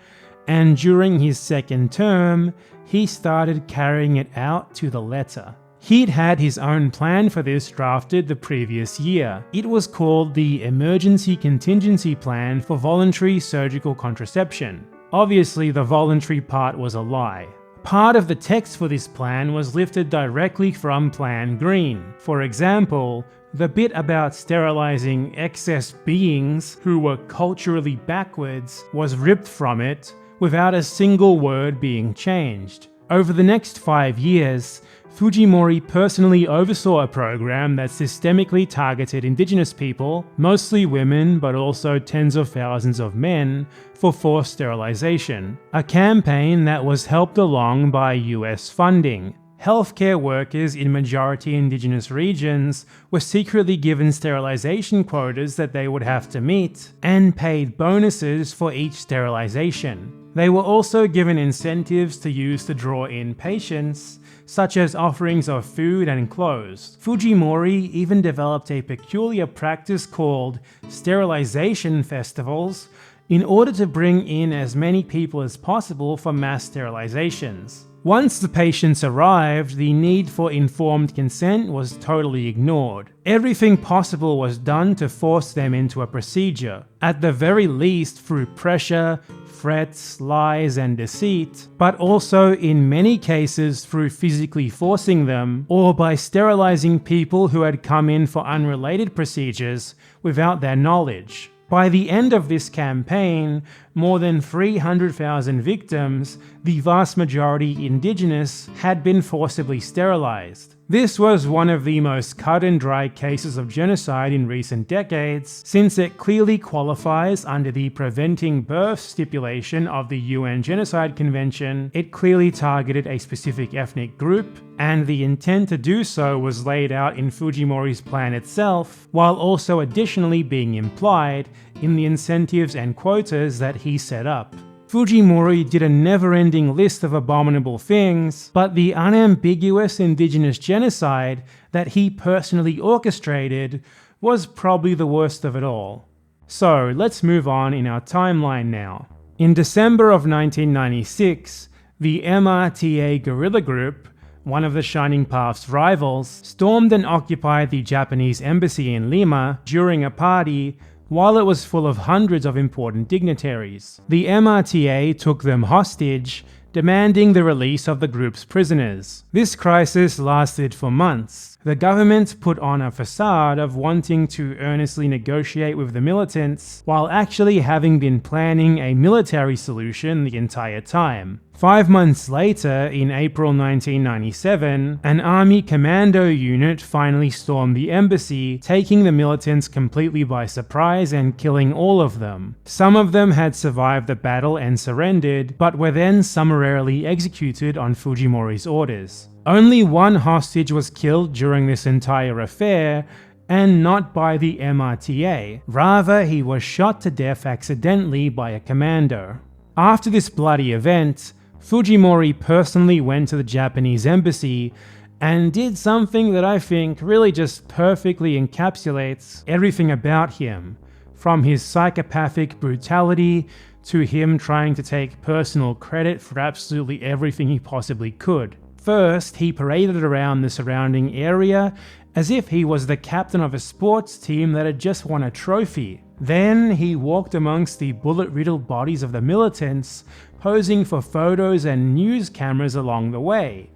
and during his second term, he started carrying it out to the letter. He'd had his own plan for this drafted the previous year. It was called the Emergency Contingency Plan for Voluntary Surgical Contraception. Obviously, the voluntary part was a lie. Part of the text for this plan was lifted directly from Plan Green. For example, the bit about sterilizing excess beings who were culturally backwards was ripped from it without a single word being changed. Over the next 5 years, Fujimori personally oversaw a program that systemically targeted indigenous people, mostly women but also tens of thousands of men, for forced sterilization. A campaign that was helped along by US funding. Healthcare workers in majority indigenous regions were secretly given sterilization quotas that they would have to meet, and paid bonuses for each sterilization. They were also given incentives to use to draw in patients, such as offerings of food and clothes. Fujimori even developed a peculiar practice called Sterilization Festivals in order to bring in as many people as possible for mass sterilizations. Once the patients arrived, the need for informed consent was totally ignored. Everything possible was done to force them into a procedure, at the very least through pressure, threats, lies, and deceit, but also in many cases through physically forcing them, or by sterilizing people who had come in for unrelated procedures without their knowledge. By the end of this campaign, more than 300,000 victims, the vast majority indigenous, had been forcibly sterilized. This was one of the most cut and dry cases of genocide in recent decades, since it clearly qualifies under the preventing birth stipulation of the UN Genocide Convention. It clearly targeted a specific ethnic group, and the intent to do so was laid out in Fujimori's plan itself, while also additionally being implied in the incentives and quotas that he set up. Fujimori did a never-ending list of abominable things, but the unambiguous indigenous genocide that he personally orchestrated was probably the worst of it all. So let's move on in our timeline now. In December of 1996, the MRTA guerrilla group, one of the Shining Path's rivals, stormed and occupied the Japanese embassy in Lima during a party while it was full of hundreds of important dignitaries. The MRTA took them hostage, demanding the release of the group's prisoners. This crisis lasted for months. The government put on a facade of wanting to earnestly negotiate with the militants, while actually having been planning a military solution the entire time. 5 months later, in April 1997, an army commando unit finally stormed the embassy, taking the militants completely by surprise and killing all of them. Some of them had survived the battle and surrendered, but were then summarily executed on Fujimori's orders. Only one hostage was killed during this entire affair, and not by the MRTA. Rather, he was shot to death accidentally by a commando. After this bloody event, Fujimori personally went to the Japanese embassy and did something that I think really just perfectly encapsulates everything about him, from his psychopathic brutality to him trying to take personal credit for absolutely everything he possibly could. First, he paraded around the surrounding area as if he was the captain of a sports team that had just won a trophy. Then he walked amongst the bullet-riddled bodies of the militants, posing for photos and news cameras along the way.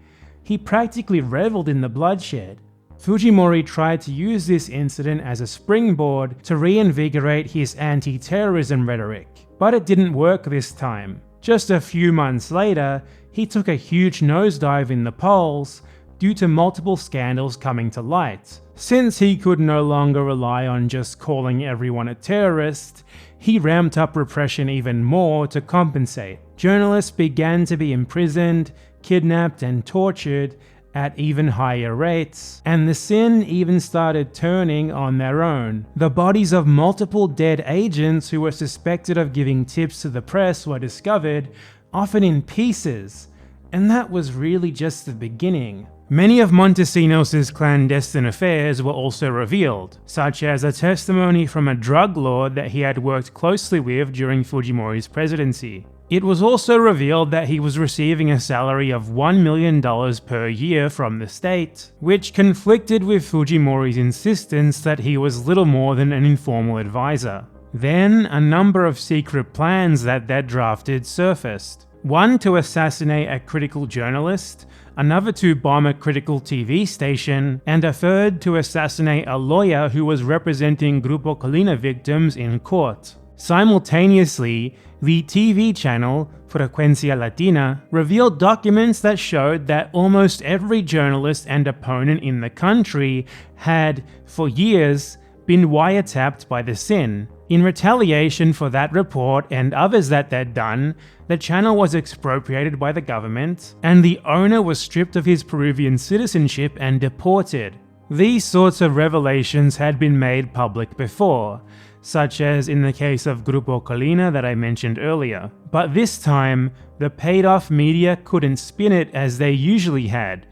He practically reveled in the bloodshed. Fujimori tried to use this incident as a springboard to reinvigorate his anti-terrorism rhetoric, but it didn't work this time. Just a few months later, he took a huge nosedive in the polls due to multiple scandals coming to light. Since he could no longer rely on just calling everyone a terrorist, he ramped up repression even more to compensate. Journalists began to be imprisoned, kidnapped, and tortured at even higher rates, and the sin even started turning on their own. The bodies of multiple dead agents who were suspected of giving tips to the press were discovered, often in pieces, and that was really just the beginning. Many of Montesinos' clandestine affairs were also revealed, such as a testimony from a drug lord that he had worked closely with during Fujimori's presidency. It was also revealed that he was receiving a salary of $1 million per year from the state, which conflicted with Fujimori's insistence that he was little more than an informal advisor. Then, a number of secret plans that they'd drafted surfaced. One to assassinate a critical journalist, another to bomb a critical TV station, and a third to assassinate a lawyer who was representing Grupo Colina victims in court. Simultaneously, the TV channel, Frecuencia Latina, revealed documents that showed that almost every journalist and opponent in the country had, for years, been wiretapped by the SIN. In retaliation for that report and others that they'd done, the channel was expropriated by the government, and the owner was stripped of his Peruvian citizenship and deported. These sorts of revelations had been made public before, such as in the case of Grupo Colina that I mentioned earlier. But this time, the paid-off media couldn't spin it as they usually had,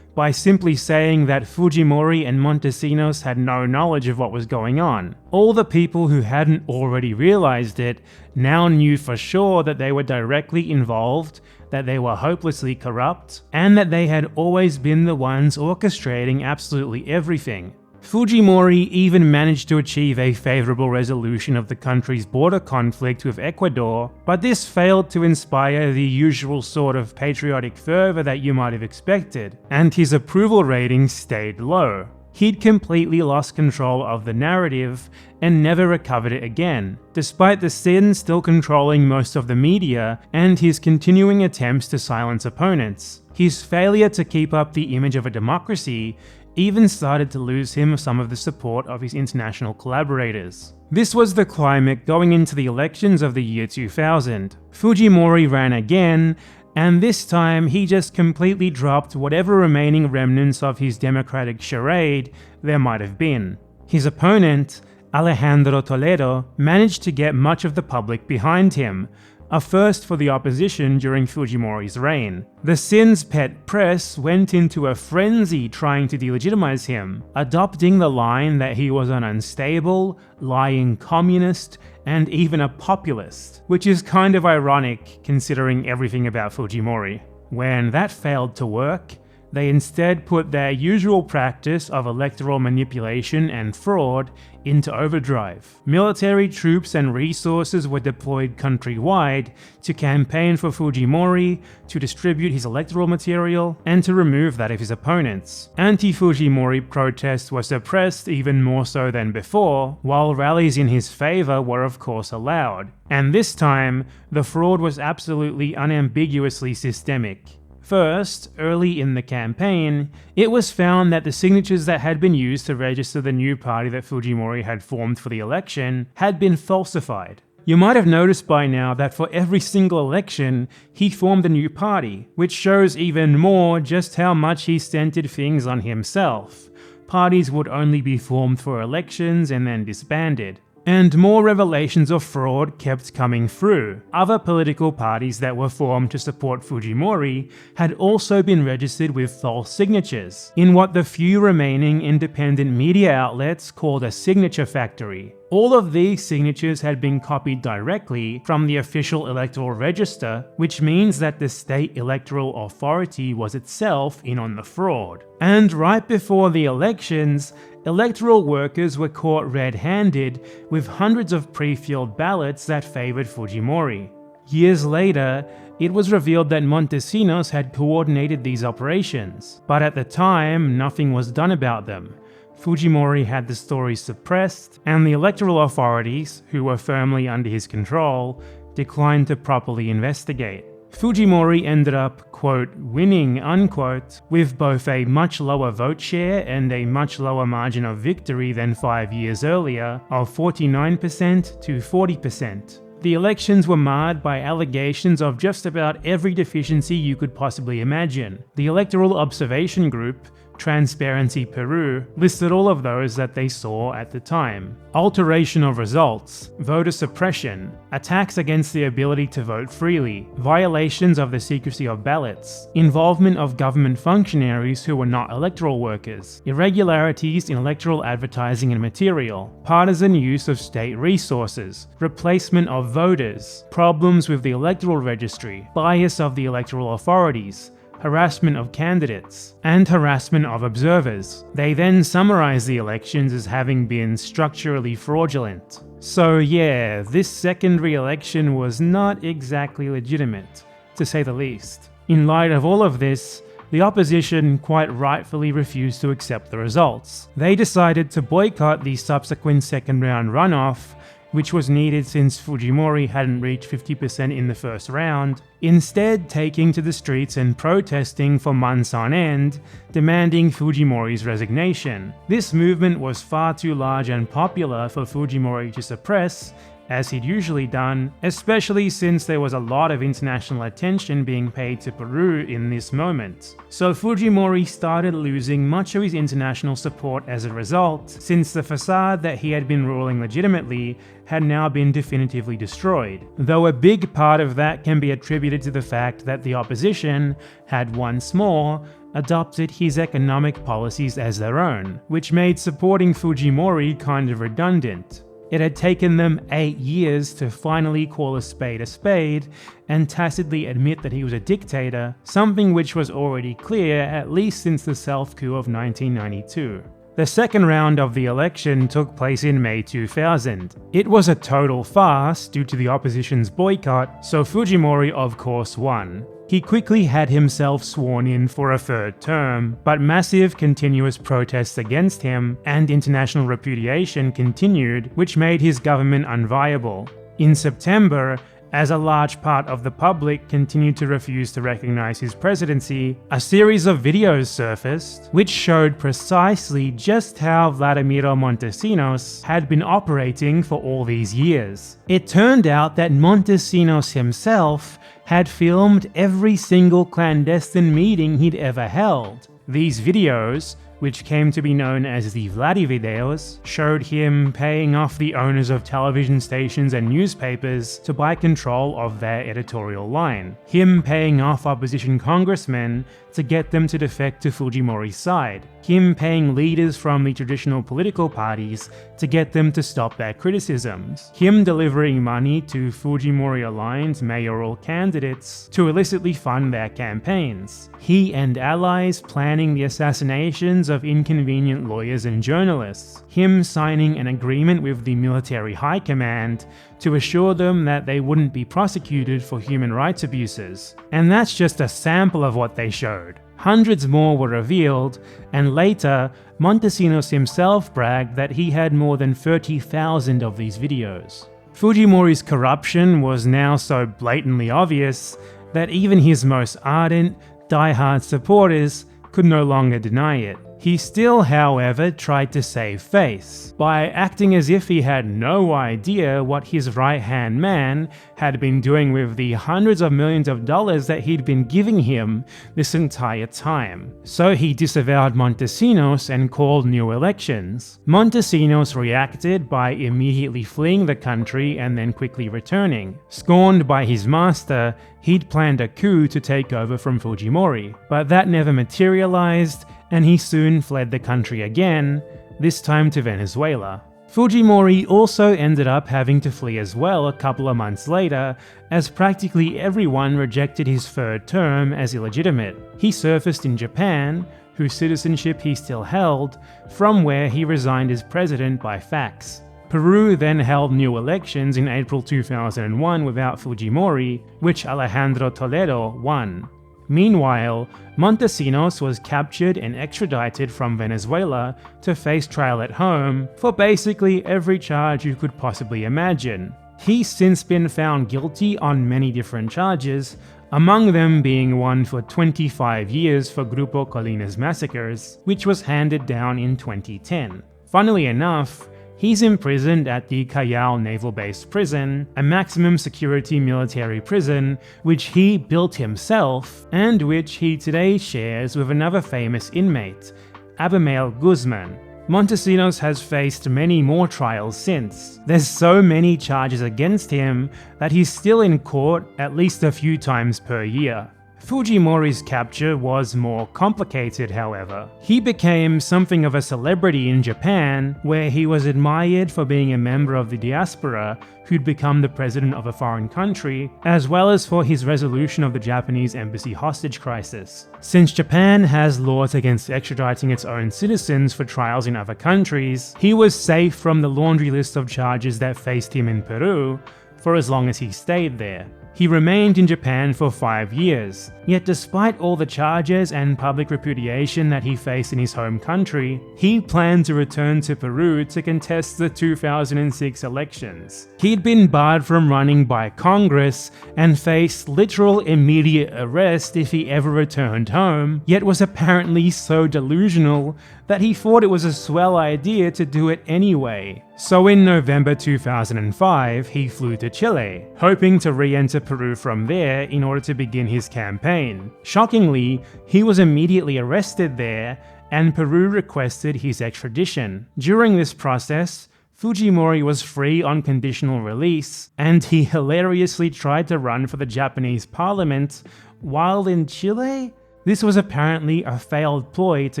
by simply saying that Fujimori and Montesinos had no knowledge of what was going on. All the people who hadn't already realized it now knew for sure that they were directly involved, that they were hopelessly corrupt, and that they had always been the ones orchestrating absolutely everything. Fujimori even managed to achieve a favorable resolution of the country's border conflict with Ecuador, but this failed to inspire the usual sort of patriotic fervor that you might have expected, and his approval ratings stayed low. He'd completely lost control of the narrative and never recovered it again, despite the SIN still controlling most of the media and his continuing attempts to silence opponents. His failure to keep up the image of a democracy even started to lose him some of the support of his international collaborators. This was the climate going into the elections of the year 2000. Fujimori ran again, and this time he just completely dropped whatever remaining remnants of his democratic charade there might have been. His opponent, Alejandro Toledo, managed to get much of the public behind him, a first for the opposition during Fujimori's reign. The SIN's pet press went into a frenzy trying to delegitimize him, adopting the line that he was an unstable, lying communist, and even a populist, which is kind of ironic considering everything about Fujimori. When that failed to work, they instead put their usual practice of electoral manipulation and fraud into overdrive. Military troops and resources were deployed countrywide to campaign for Fujimori, to distribute his electoral material, and to remove that of his opponents. Anti-Fujimori protests were suppressed even more so than before, while rallies in his favor were of course allowed. And this time, the fraud was absolutely unambiguously systemic. First, early in the campaign, it was found that the signatures that had been used to register the new party that Fujimori had formed for the election had been falsified. You might have noticed by now that for every single election, he formed a new party, which shows even more just how much he centered things on himself. Parties would only be formed for elections and then disbanded. And more revelations of fraud kept coming through. Other political parties that were formed to support Fujimori had also been registered with false signatures, in what the few remaining independent media outlets called a signature factory. All of these signatures had been copied directly from the official electoral register, which means that the state electoral authority was itself in on the fraud. And right before the elections, electoral workers were caught red-handed with hundreds of pre-filled ballots that favored Fujimori. Years later, it was revealed that Montesinos had coordinated these operations, but at the time, nothing was done about them. Fujimori had the story suppressed, and the electoral authorities, who were firmly under his control, declined to properly investigate. Fujimori ended up, quote, winning, unquote, with both a much lower vote share and a much lower margin of victory than 5 years earlier, of 49% to 40%. The elections were marred by allegations of just about every deficiency you could possibly imagine. The Electoral Observation Group, Transparency Peru, listed all of those that they saw at the time. Alteration of results, voter suppression, attacks against the ability to vote freely, violations of the secrecy of ballots, involvement of government functionaries who were not electoral workers, irregularities in electoral advertising and material, partisan use of state resources, replacement of voters, problems with the electoral registry, bias of the electoral authorities, harassment of candidates, and harassment of observers. They then summarize the elections as having been structurally fraudulent. So yeah, this second re-election was not exactly legitimate, to say the least. In light of all of this, the opposition quite rightfully refused to accept the results. They decided to boycott the subsequent second round runoff, which was needed since Fujimori hadn't reached 50% in the first round, instead taking to the streets and protesting for months on end, demanding Fujimori's resignation. This movement was far too large and popular for Fujimori to suppress, as he'd usually done, especially since there was a lot of international attention being paid to Peru in this moment. So Fujimori started losing much of his international support as a result, since the facade that he had been ruling legitimately had now been definitively destroyed. Though a big part of that can be attributed to the fact that the opposition had once more adopted his economic policies as their own, which made supporting Fujimori kind of redundant. It had taken them 8 years to finally call a spade and tacitly admit that he was a dictator, something which was already clear at least since the self-coup of 1992. The second round of the election took place in May 2000. It was a total farce due to the opposition's boycott, so Fujimori of course won. He quickly had himself sworn in for a third term, but massive continuous protests against him and international repudiation continued, which made his government unviable. In September, as a large part of the public continued to refuse to recognize his presidency, a series of videos surfaced which showed precisely just how Vladimiro Montesinos had been operating for all these years. It turned out that Montesinos himself had filmed every single clandestine meeting he'd ever held. These videos, which came to be known as the Vladivideos, showed him paying off the owners of television stations and newspapers to buy control of their editorial line, him paying off opposition congressmen to get them to defect to Fujimori's side, him paying leaders from the traditional political parties to get them to stop their criticisms, him delivering money to Fujimori-aligned mayoral candidates to illicitly fund their campaigns, he and allies planning the assassinations of inconvenient lawyers and journalists, him signing an agreement with the military high command to assure them that they wouldn't be prosecuted for human rights abuses. And that's just a sample of what they showed. Hundreds more were revealed, and later, Montesinos himself bragged that he had more than 30,000 of these videos. Fujimori's corruption was now so blatantly obvious that even his most ardent, die-hard supporters could no longer deny it. He still, however, tried to save face by acting as if he had no idea what his right-hand man had been doing with the hundreds of millions of dollars that he'd been giving him this entire time. So he disavowed Montesinos and called new elections. Montesinos reacted by immediately fleeing the country and then quickly returning. Scorned by his master, he'd planned a coup to take over from Fujimori, but that never materialized, and he soon fled the country again, this time to Venezuela. Fujimori also ended up having to flee as well a couple of months later, as practically everyone rejected his third term as illegitimate. He surfaced in Japan, whose citizenship he still held, from where he resigned as president by fax. Peru then held new elections in April 2001 without Fujimori, which Alejandro Toledo won. Meanwhile, Montesinos was captured and extradited from Venezuela to face trial at home for basically every charge you could possibly imagine. He's since been found guilty on many different charges, among them being one for 25 years for Grupo Colina's massacres, which was handed down in 2010. Funnily enough, he's imprisoned at the Callao Naval Base Prison, a maximum security military prison which he built himself and which he today shares with another famous inmate, Abimael Guzman. Montesinos has faced many more trials since. There's so many charges against him that he's still in court at least a few times per year. Fujimori's capture was more complicated, however. He became something of a celebrity in Japan, where he was admired for being a member of the diaspora who'd become the president of a foreign country, as well as for his resolution of the Japanese embassy hostage crisis. Since Japan has laws against extraditing its own citizens for trials in other countries, he was safe from the laundry list of charges that faced him in Peru for as long as he stayed there. He remained in Japan for 5 years, yet despite all the charges and public repudiation that he faced in his home country, he planned to return to Peru to contest the 2006 elections. He'd been barred from running by Congress and faced literal immediate arrest if he ever returned home, yet was apparently so delusional that he thought it was a swell idea to do it anyway. So in November 2005, he flew to Chile, hoping to re-enter Peru from there in order to begin his campaign. Shockingly, he was immediately arrested there, and Peru requested his extradition. During this process, Fujimori was free on conditional release, and he hilariously tried to run for the Japanese parliament while in Chile. This was apparently a failed ploy to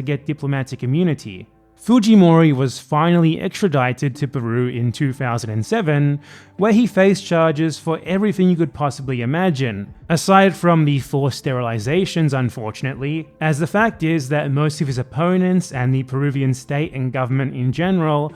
get diplomatic immunity. Fujimori was finally extradited to Peru in 2007, where he faced charges for everything you could possibly imagine, aside from the forced sterilizations unfortunately, as the fact is that most of his opponents and the Peruvian state and government in general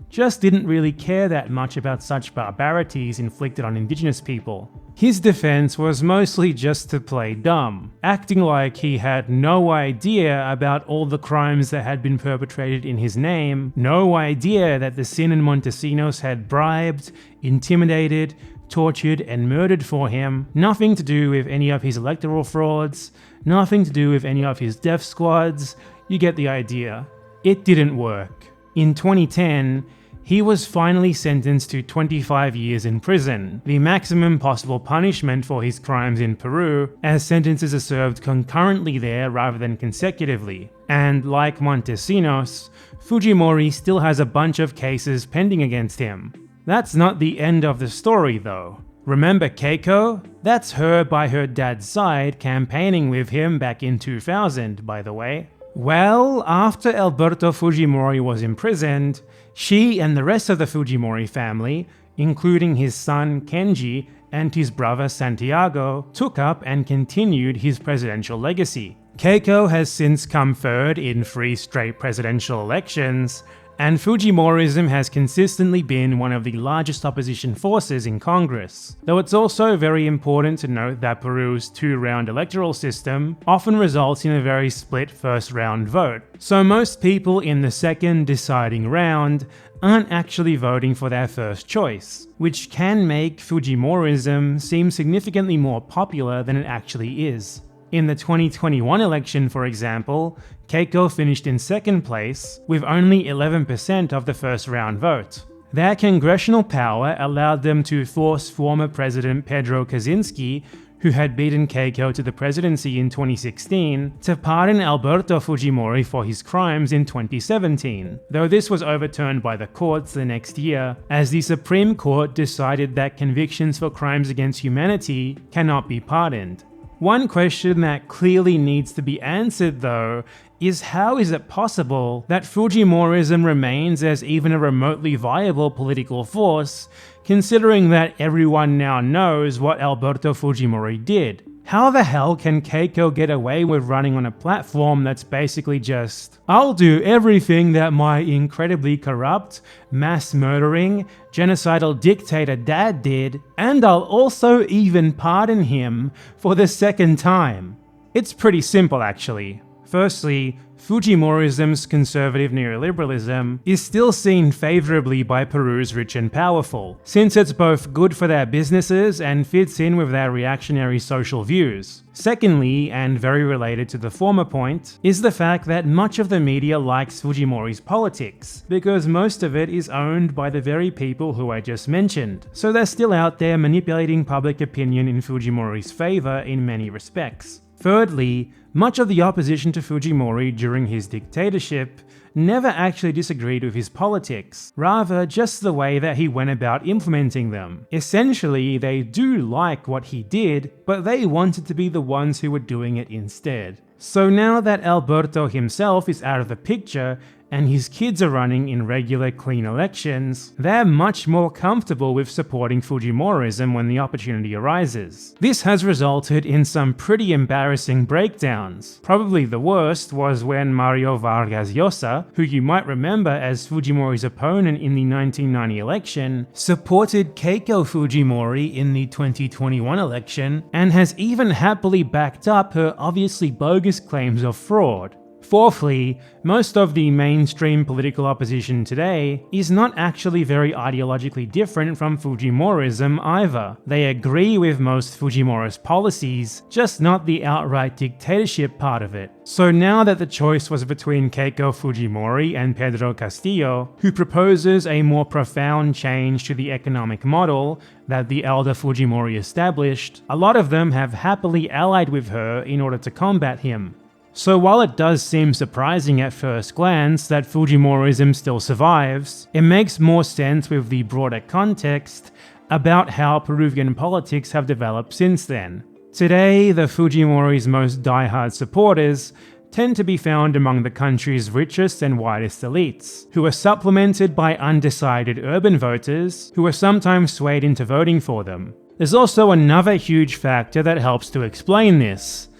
just didn't really care that much about such barbarities inflicted on indigenous people. His defense was mostly just to play dumb, acting like he had no idea about all the crimes that had been perpetrated in his name, no idea that the Sin and Montesinos had bribed, intimidated, tortured, and murdered for him, nothing to do with any of his electoral frauds, nothing to do with any of his death squads. You get the idea. It didn't work. In 2010, he was finally sentenced to 25 years in prison, the maximum possible punishment for his crimes in Peru, as sentences are served concurrently there rather than consecutively. And like Montesinos, Fujimori still has a bunch of cases pending against him. That's not the end of the story though. Remember Keiko? That's her by her dad's side campaigning with him back in 2000, by the way. Well, after Alberto Fujimori was imprisoned, she and the rest of the Fujimori family, including his son Kenji and his brother Santiago, took up and continued his presidential legacy. Keiko has since come third in 3 straight presidential elections, and Fujimorism has consistently been one of the largest opposition forces in Congress. Though it's also very important to note that Peru's 2-round electoral system often results in a very split first-round vote, so most people in the second deciding round aren't actually voting for their first choice, which can make Fujimorism seem significantly more popular than it actually is. In the 2021 election, for example, Keiko finished in second place with only 11% of the first round vote. Their congressional power allowed them to force former President Pedro Kaczynski, who had beaten Keiko to the presidency in 2016, to pardon Alberto Fujimori for his crimes in 2017, though this was overturned by the courts the next year, as the Supreme Court decided that convictions for crimes against humanity cannot be pardoned. One question that clearly needs to be answered though is how is it possible that Fujimorism remains as even a remotely viable political force, considering that everyone now knows what Alberto Fujimori did? How the hell can Keiko get away with running on a platform that's basically just, I'll do everything that my incredibly corrupt, mass-murdering, genocidal dictator dad did, and I'll also even pardon him for the second time? It's pretty simple actually. Firstly, Fujimorism's conservative neoliberalism is still seen favorably by Peru's rich and powerful, since it's both good for their businesses and fits in with their reactionary social views. Secondly, and very related to the former point, is the fact that much of the media likes Fujimori's politics, because most of it is owned by the very people who I just mentioned, so they're still out there manipulating public opinion in Fujimori's favor in many respects. Thirdly, much of the opposition to Fujimori during his dictatorship never actually disagreed with his politics, rather just the way that he went about implementing them. Essentially, they do like what he did, but they wanted to be the ones who were doing it instead. So now that Alberto himself is out of the picture, and his kids are running in regular clean elections, they're much more comfortable with supporting Fujimorism when the opportunity arises. This has resulted in some pretty embarrassing breakdowns. Probably the worst was when Mario Vargas Llosa, who you might remember as Fujimori's opponent in the 1990 election, supported Keiko Fujimori in the 2021 election, and has even happily backed up her obviously bogus claims of fraud. Fourthly, most of the mainstream political opposition today is not actually very ideologically different from Fujimorism either. They agree with most Fujimori's policies, just not the outright dictatorship part of it. So now that the choice was between Keiko Fujimori and Pedro Castillo, who proposes a more profound change to the economic model that the elder Fujimori established, a lot of them have happily allied with her in order to combat him. So while it does seem surprising at first glance that Fujimorism still survives, it makes more sense with the broader context about how Peruvian politics have developed since then. Today, the Fujimori's most diehard supporters tend to be found among the country's richest and widest elites, who are supplemented by undecided urban voters who are sometimes swayed into voting for them. There's also another huge factor that helps to explain this.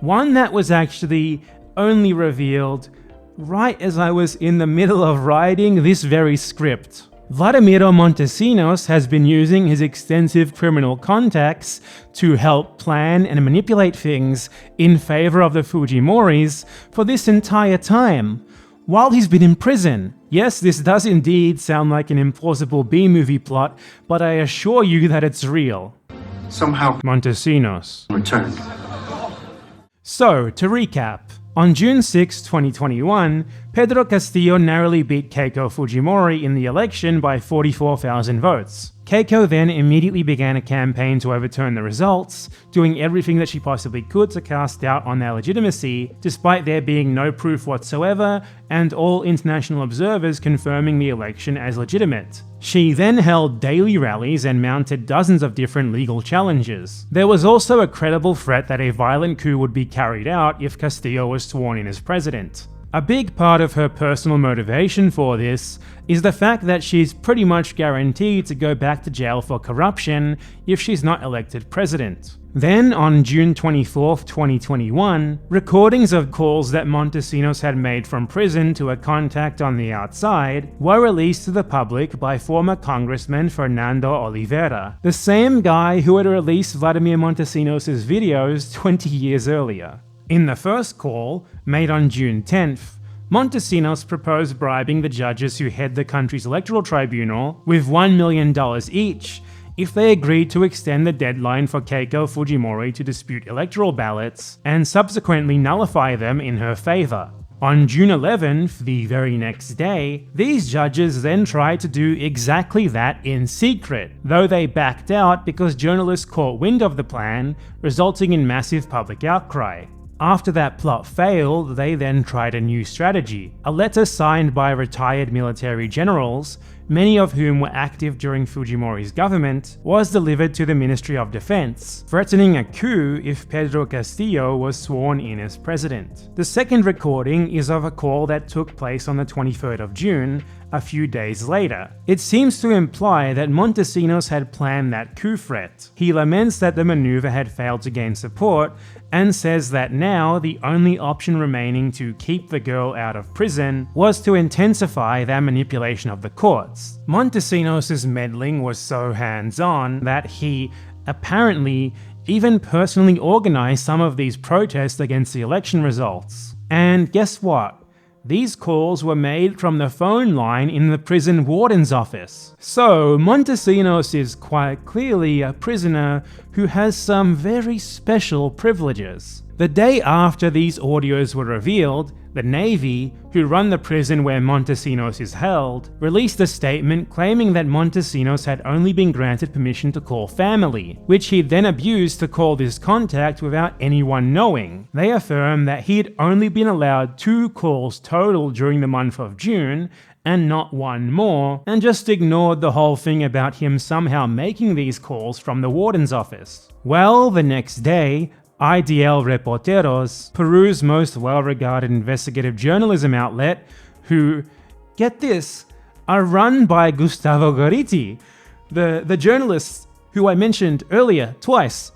One that was actually only revealed right as I was in the middle of writing this very script. Vladimiro Montesinos has been using his extensive criminal contacts to help plan and manipulate things in favor of the Fujimoris for this entire time, while he's been in prison. Yes, this does indeed sound like an implausible B-movie plot, but I assure you that it's real. Somehow Montesinos returned. So, to recap, on June 6, 2021, Pedro Castillo narrowly beat Keiko Fujimori in the election by 44,000 votes. Keiko then immediately began a campaign to overturn the results, doing everything that she possibly could to cast doubt on their legitimacy, despite there being no proof whatsoever and all international observers confirming the election as legitimate. She then held daily rallies and mounted dozens of different legal challenges. There was also a credible threat that a violent coup would be carried out if Castillo was sworn in as president. A big part of her personal motivation for this is the fact that she's pretty much guaranteed to go back to jail for corruption if she's not elected president. Then, on June 24, 2021, recordings of calls that Montesinos had made from prison to a contact on the outside were released to the public by former Congressman Fernando Oliveira, the same guy who had released Vladimir Montesinos' videos 20 years earlier. In the first call, made on June 10th, Montesinos proposed bribing the judges who head the country's electoral tribunal with $1 million each if they agreed to extend the deadline for Keiko Fujimori to dispute electoral ballots and subsequently nullify them in her favor. On June 11th, the very next day, these judges then tried to do exactly that in secret, though they backed out because journalists caught wind of the plan, resulting in massive public outcry. After that plot failed, they then tried a new strategy. A letter signed by retired military generals, many of whom were active during Fujimori's government, was delivered to the Ministry of Defense, threatening a coup if Pedro Castillo was sworn in as president. The second recording is of a call that took place on the 23rd of June, a few days later. It seems to imply that Montesinos had planned that coup threat. He laments that the maneuver had failed to gain support, and says that now the only option remaining to keep the girl out of prison was to intensify their manipulation of the courts. Montesinos' meddling was so hands-on that he apparently even personally organized some of these protests against the election results. And guess what? These calls were made from the phone line in the prison warden's office. So Montesinos is quite clearly a prisoner who has some very special privileges. The day after these audios were revealed, the Navy, who run the prison where Montesinos is held, released a statement claiming that Montesinos had only been granted permission to call family, which he then abused to call this contact without anyone knowing. They affirm that he had only been allowed 2 calls total during the month of June, and not 1 more, and just ignored the whole thing about him somehow making these calls from the warden's office. Well, the next day, IDL Reporteros, Peru's most well-regarded investigative journalism outlet, who, get this, are run by Gustavo Gorriti, the journalist who I mentioned earlier twice.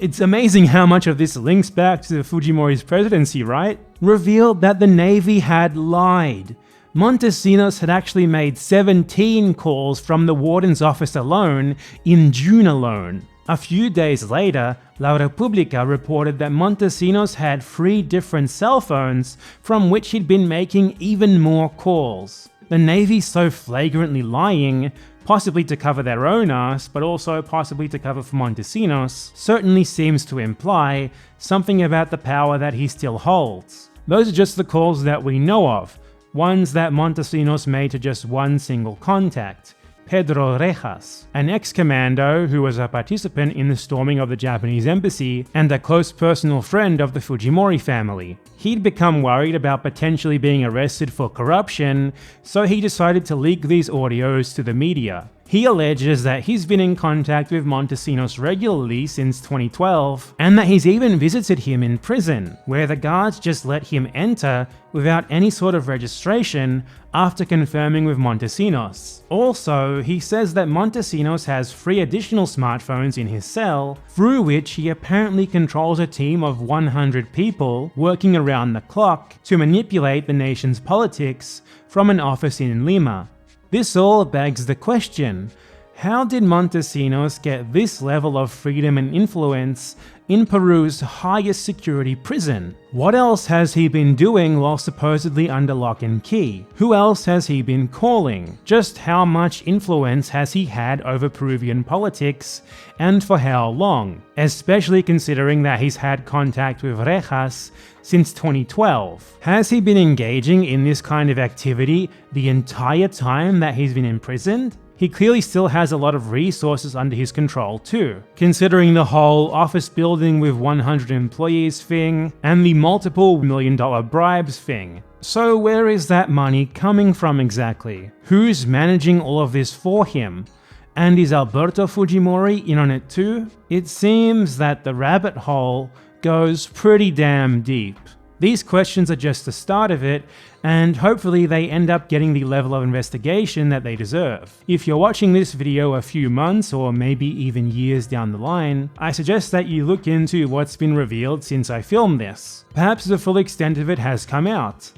It's amazing how much of this links back to Fujimori's presidency, right? Revealed that the Navy had lied. Montesinos had actually made 17 calls from the warden's office alone in June alone. A few days later, La Repubblica reported that Montesinos had 3 different cell phones from which he'd been making even more calls. The Navy so flagrantly lying, possibly to cover their own ass, but also possibly to cover for Montesinos, certainly seems to imply something about the power that he still holds. Those are just the calls that we know of, ones that Montesinos made to just one single contact, Pedro Rejas, an ex-commando who was a participant in the storming of the Japanese embassy and a close personal friend of the Fujimori family. He'd become worried about potentially being arrested for corruption, so he decided to leak these audios to the media. He alleges that he's been in contact with Montesinos regularly since 2012, and that he's even visited him in prison, where the guards just let him enter without any sort of registration after confirming with Montesinos. Also, he says that Montesinos has 3 additional smartphones in his cell, through which he apparently controls a team of 100 people working around the clock to manipulate the nation's politics from an office in Lima. This all begs the question, how did Montesinos get this level of freedom and influence in Peru's highest security prison? What else has he been doing while supposedly under lock and key? Who else has he been calling? Just how much influence has he had over Peruvian politics, and for how long? Especially considering that he's had contact with Rejas since 2012. Has he been engaging in this kind of activity the entire time that he's been imprisoned? He clearly still has a lot of resources under his control too, considering the whole office building with 100 employees thing, and the multiple $1 million bribes thing. So where is that money coming from exactly? Who's managing all of this for him? And is Alberto Fujimori in on it too? It seems that the rabbit hole goes pretty damn deep. These questions are just the start of it, and hopefully they end up getting the level of investigation that they deserve. If you're watching this video a few months or maybe even years down the line, I suggest that you look into what's been revealed since I filmed this. Perhaps the full extent of it has come out.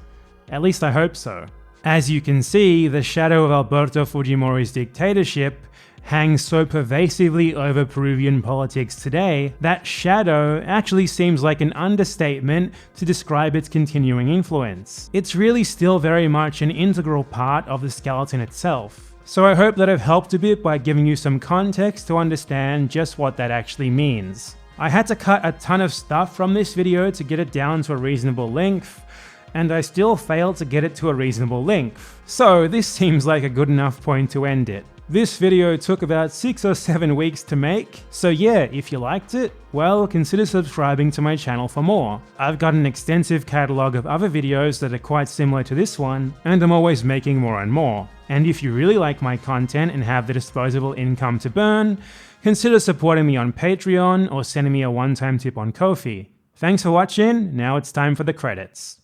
At least I hope so. As you can see, the shadow of Alberto Fujimori's dictatorship hangs so pervasively over Peruvian politics today, that shadow actually seems like an understatement to describe its continuing influence. It's really still very much an integral part of the skeleton itself. So I hope that I've helped a bit by giving you some context to understand just what that actually means. I had to cut a ton of stuff from this video to get it down to a reasonable length, and I still failed to get it to a reasonable length. So this seems like a good enough point to end it. This video took about 6 or 7 weeks to make, so yeah, if you liked it, well, consider subscribing to my channel for more. I've got an extensive catalogue of other videos that are quite similar to this one, and I'm always making more and more. And if you really like my content and have the disposable income to burn, consider supporting me on Patreon or sending me a one-time tip on Ko-fi. Thanks for watching, now it's time for the credits.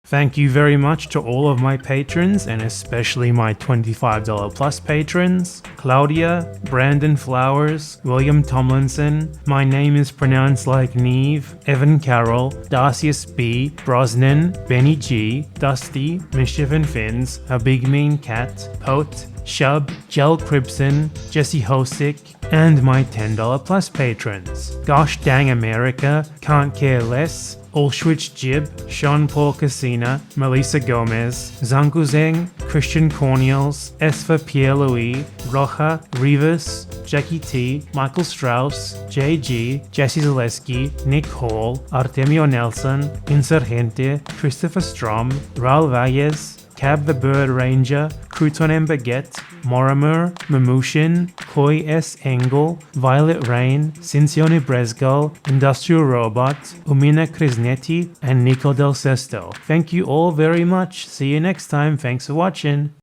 Thank you very much to all of my patrons, and especially my $25 plus patrons: Claudia, Brandon Flowers, William Tomlinson, My Name is Pronounced Like Neve, Evan Carroll, Darcius B, Brosnan, Benny G, Dusty, Mischief and Fins, A Big Mean Cat, Pote, Shub, Jel Cribson, Jesse Hosick, and my $10 plus patrons: Gosh Dang America, Can't Care Less, Ulschwitz Jib, Sean Paul Casina, Melissa Gomez, Zankuzeng, Christian Corniels, Esfa Pierre Louis, Roja, Rivas, Jackie T, Michael Strauss, JG, Jesse Zaleski, Nick Hall, Artemio Nelson, Insurgente, Christopher Strom, Raul Valles, Cab the Bird Ranger, Crouton and Baguette, Morimer, Mamushin, Koi S. Engel, Violet Rain, Cincione Brezgal, Industrial Robot, Umina Krisnetti, and Nico Del Sesto. Thank you all very much. See you next time. Thanks for watching.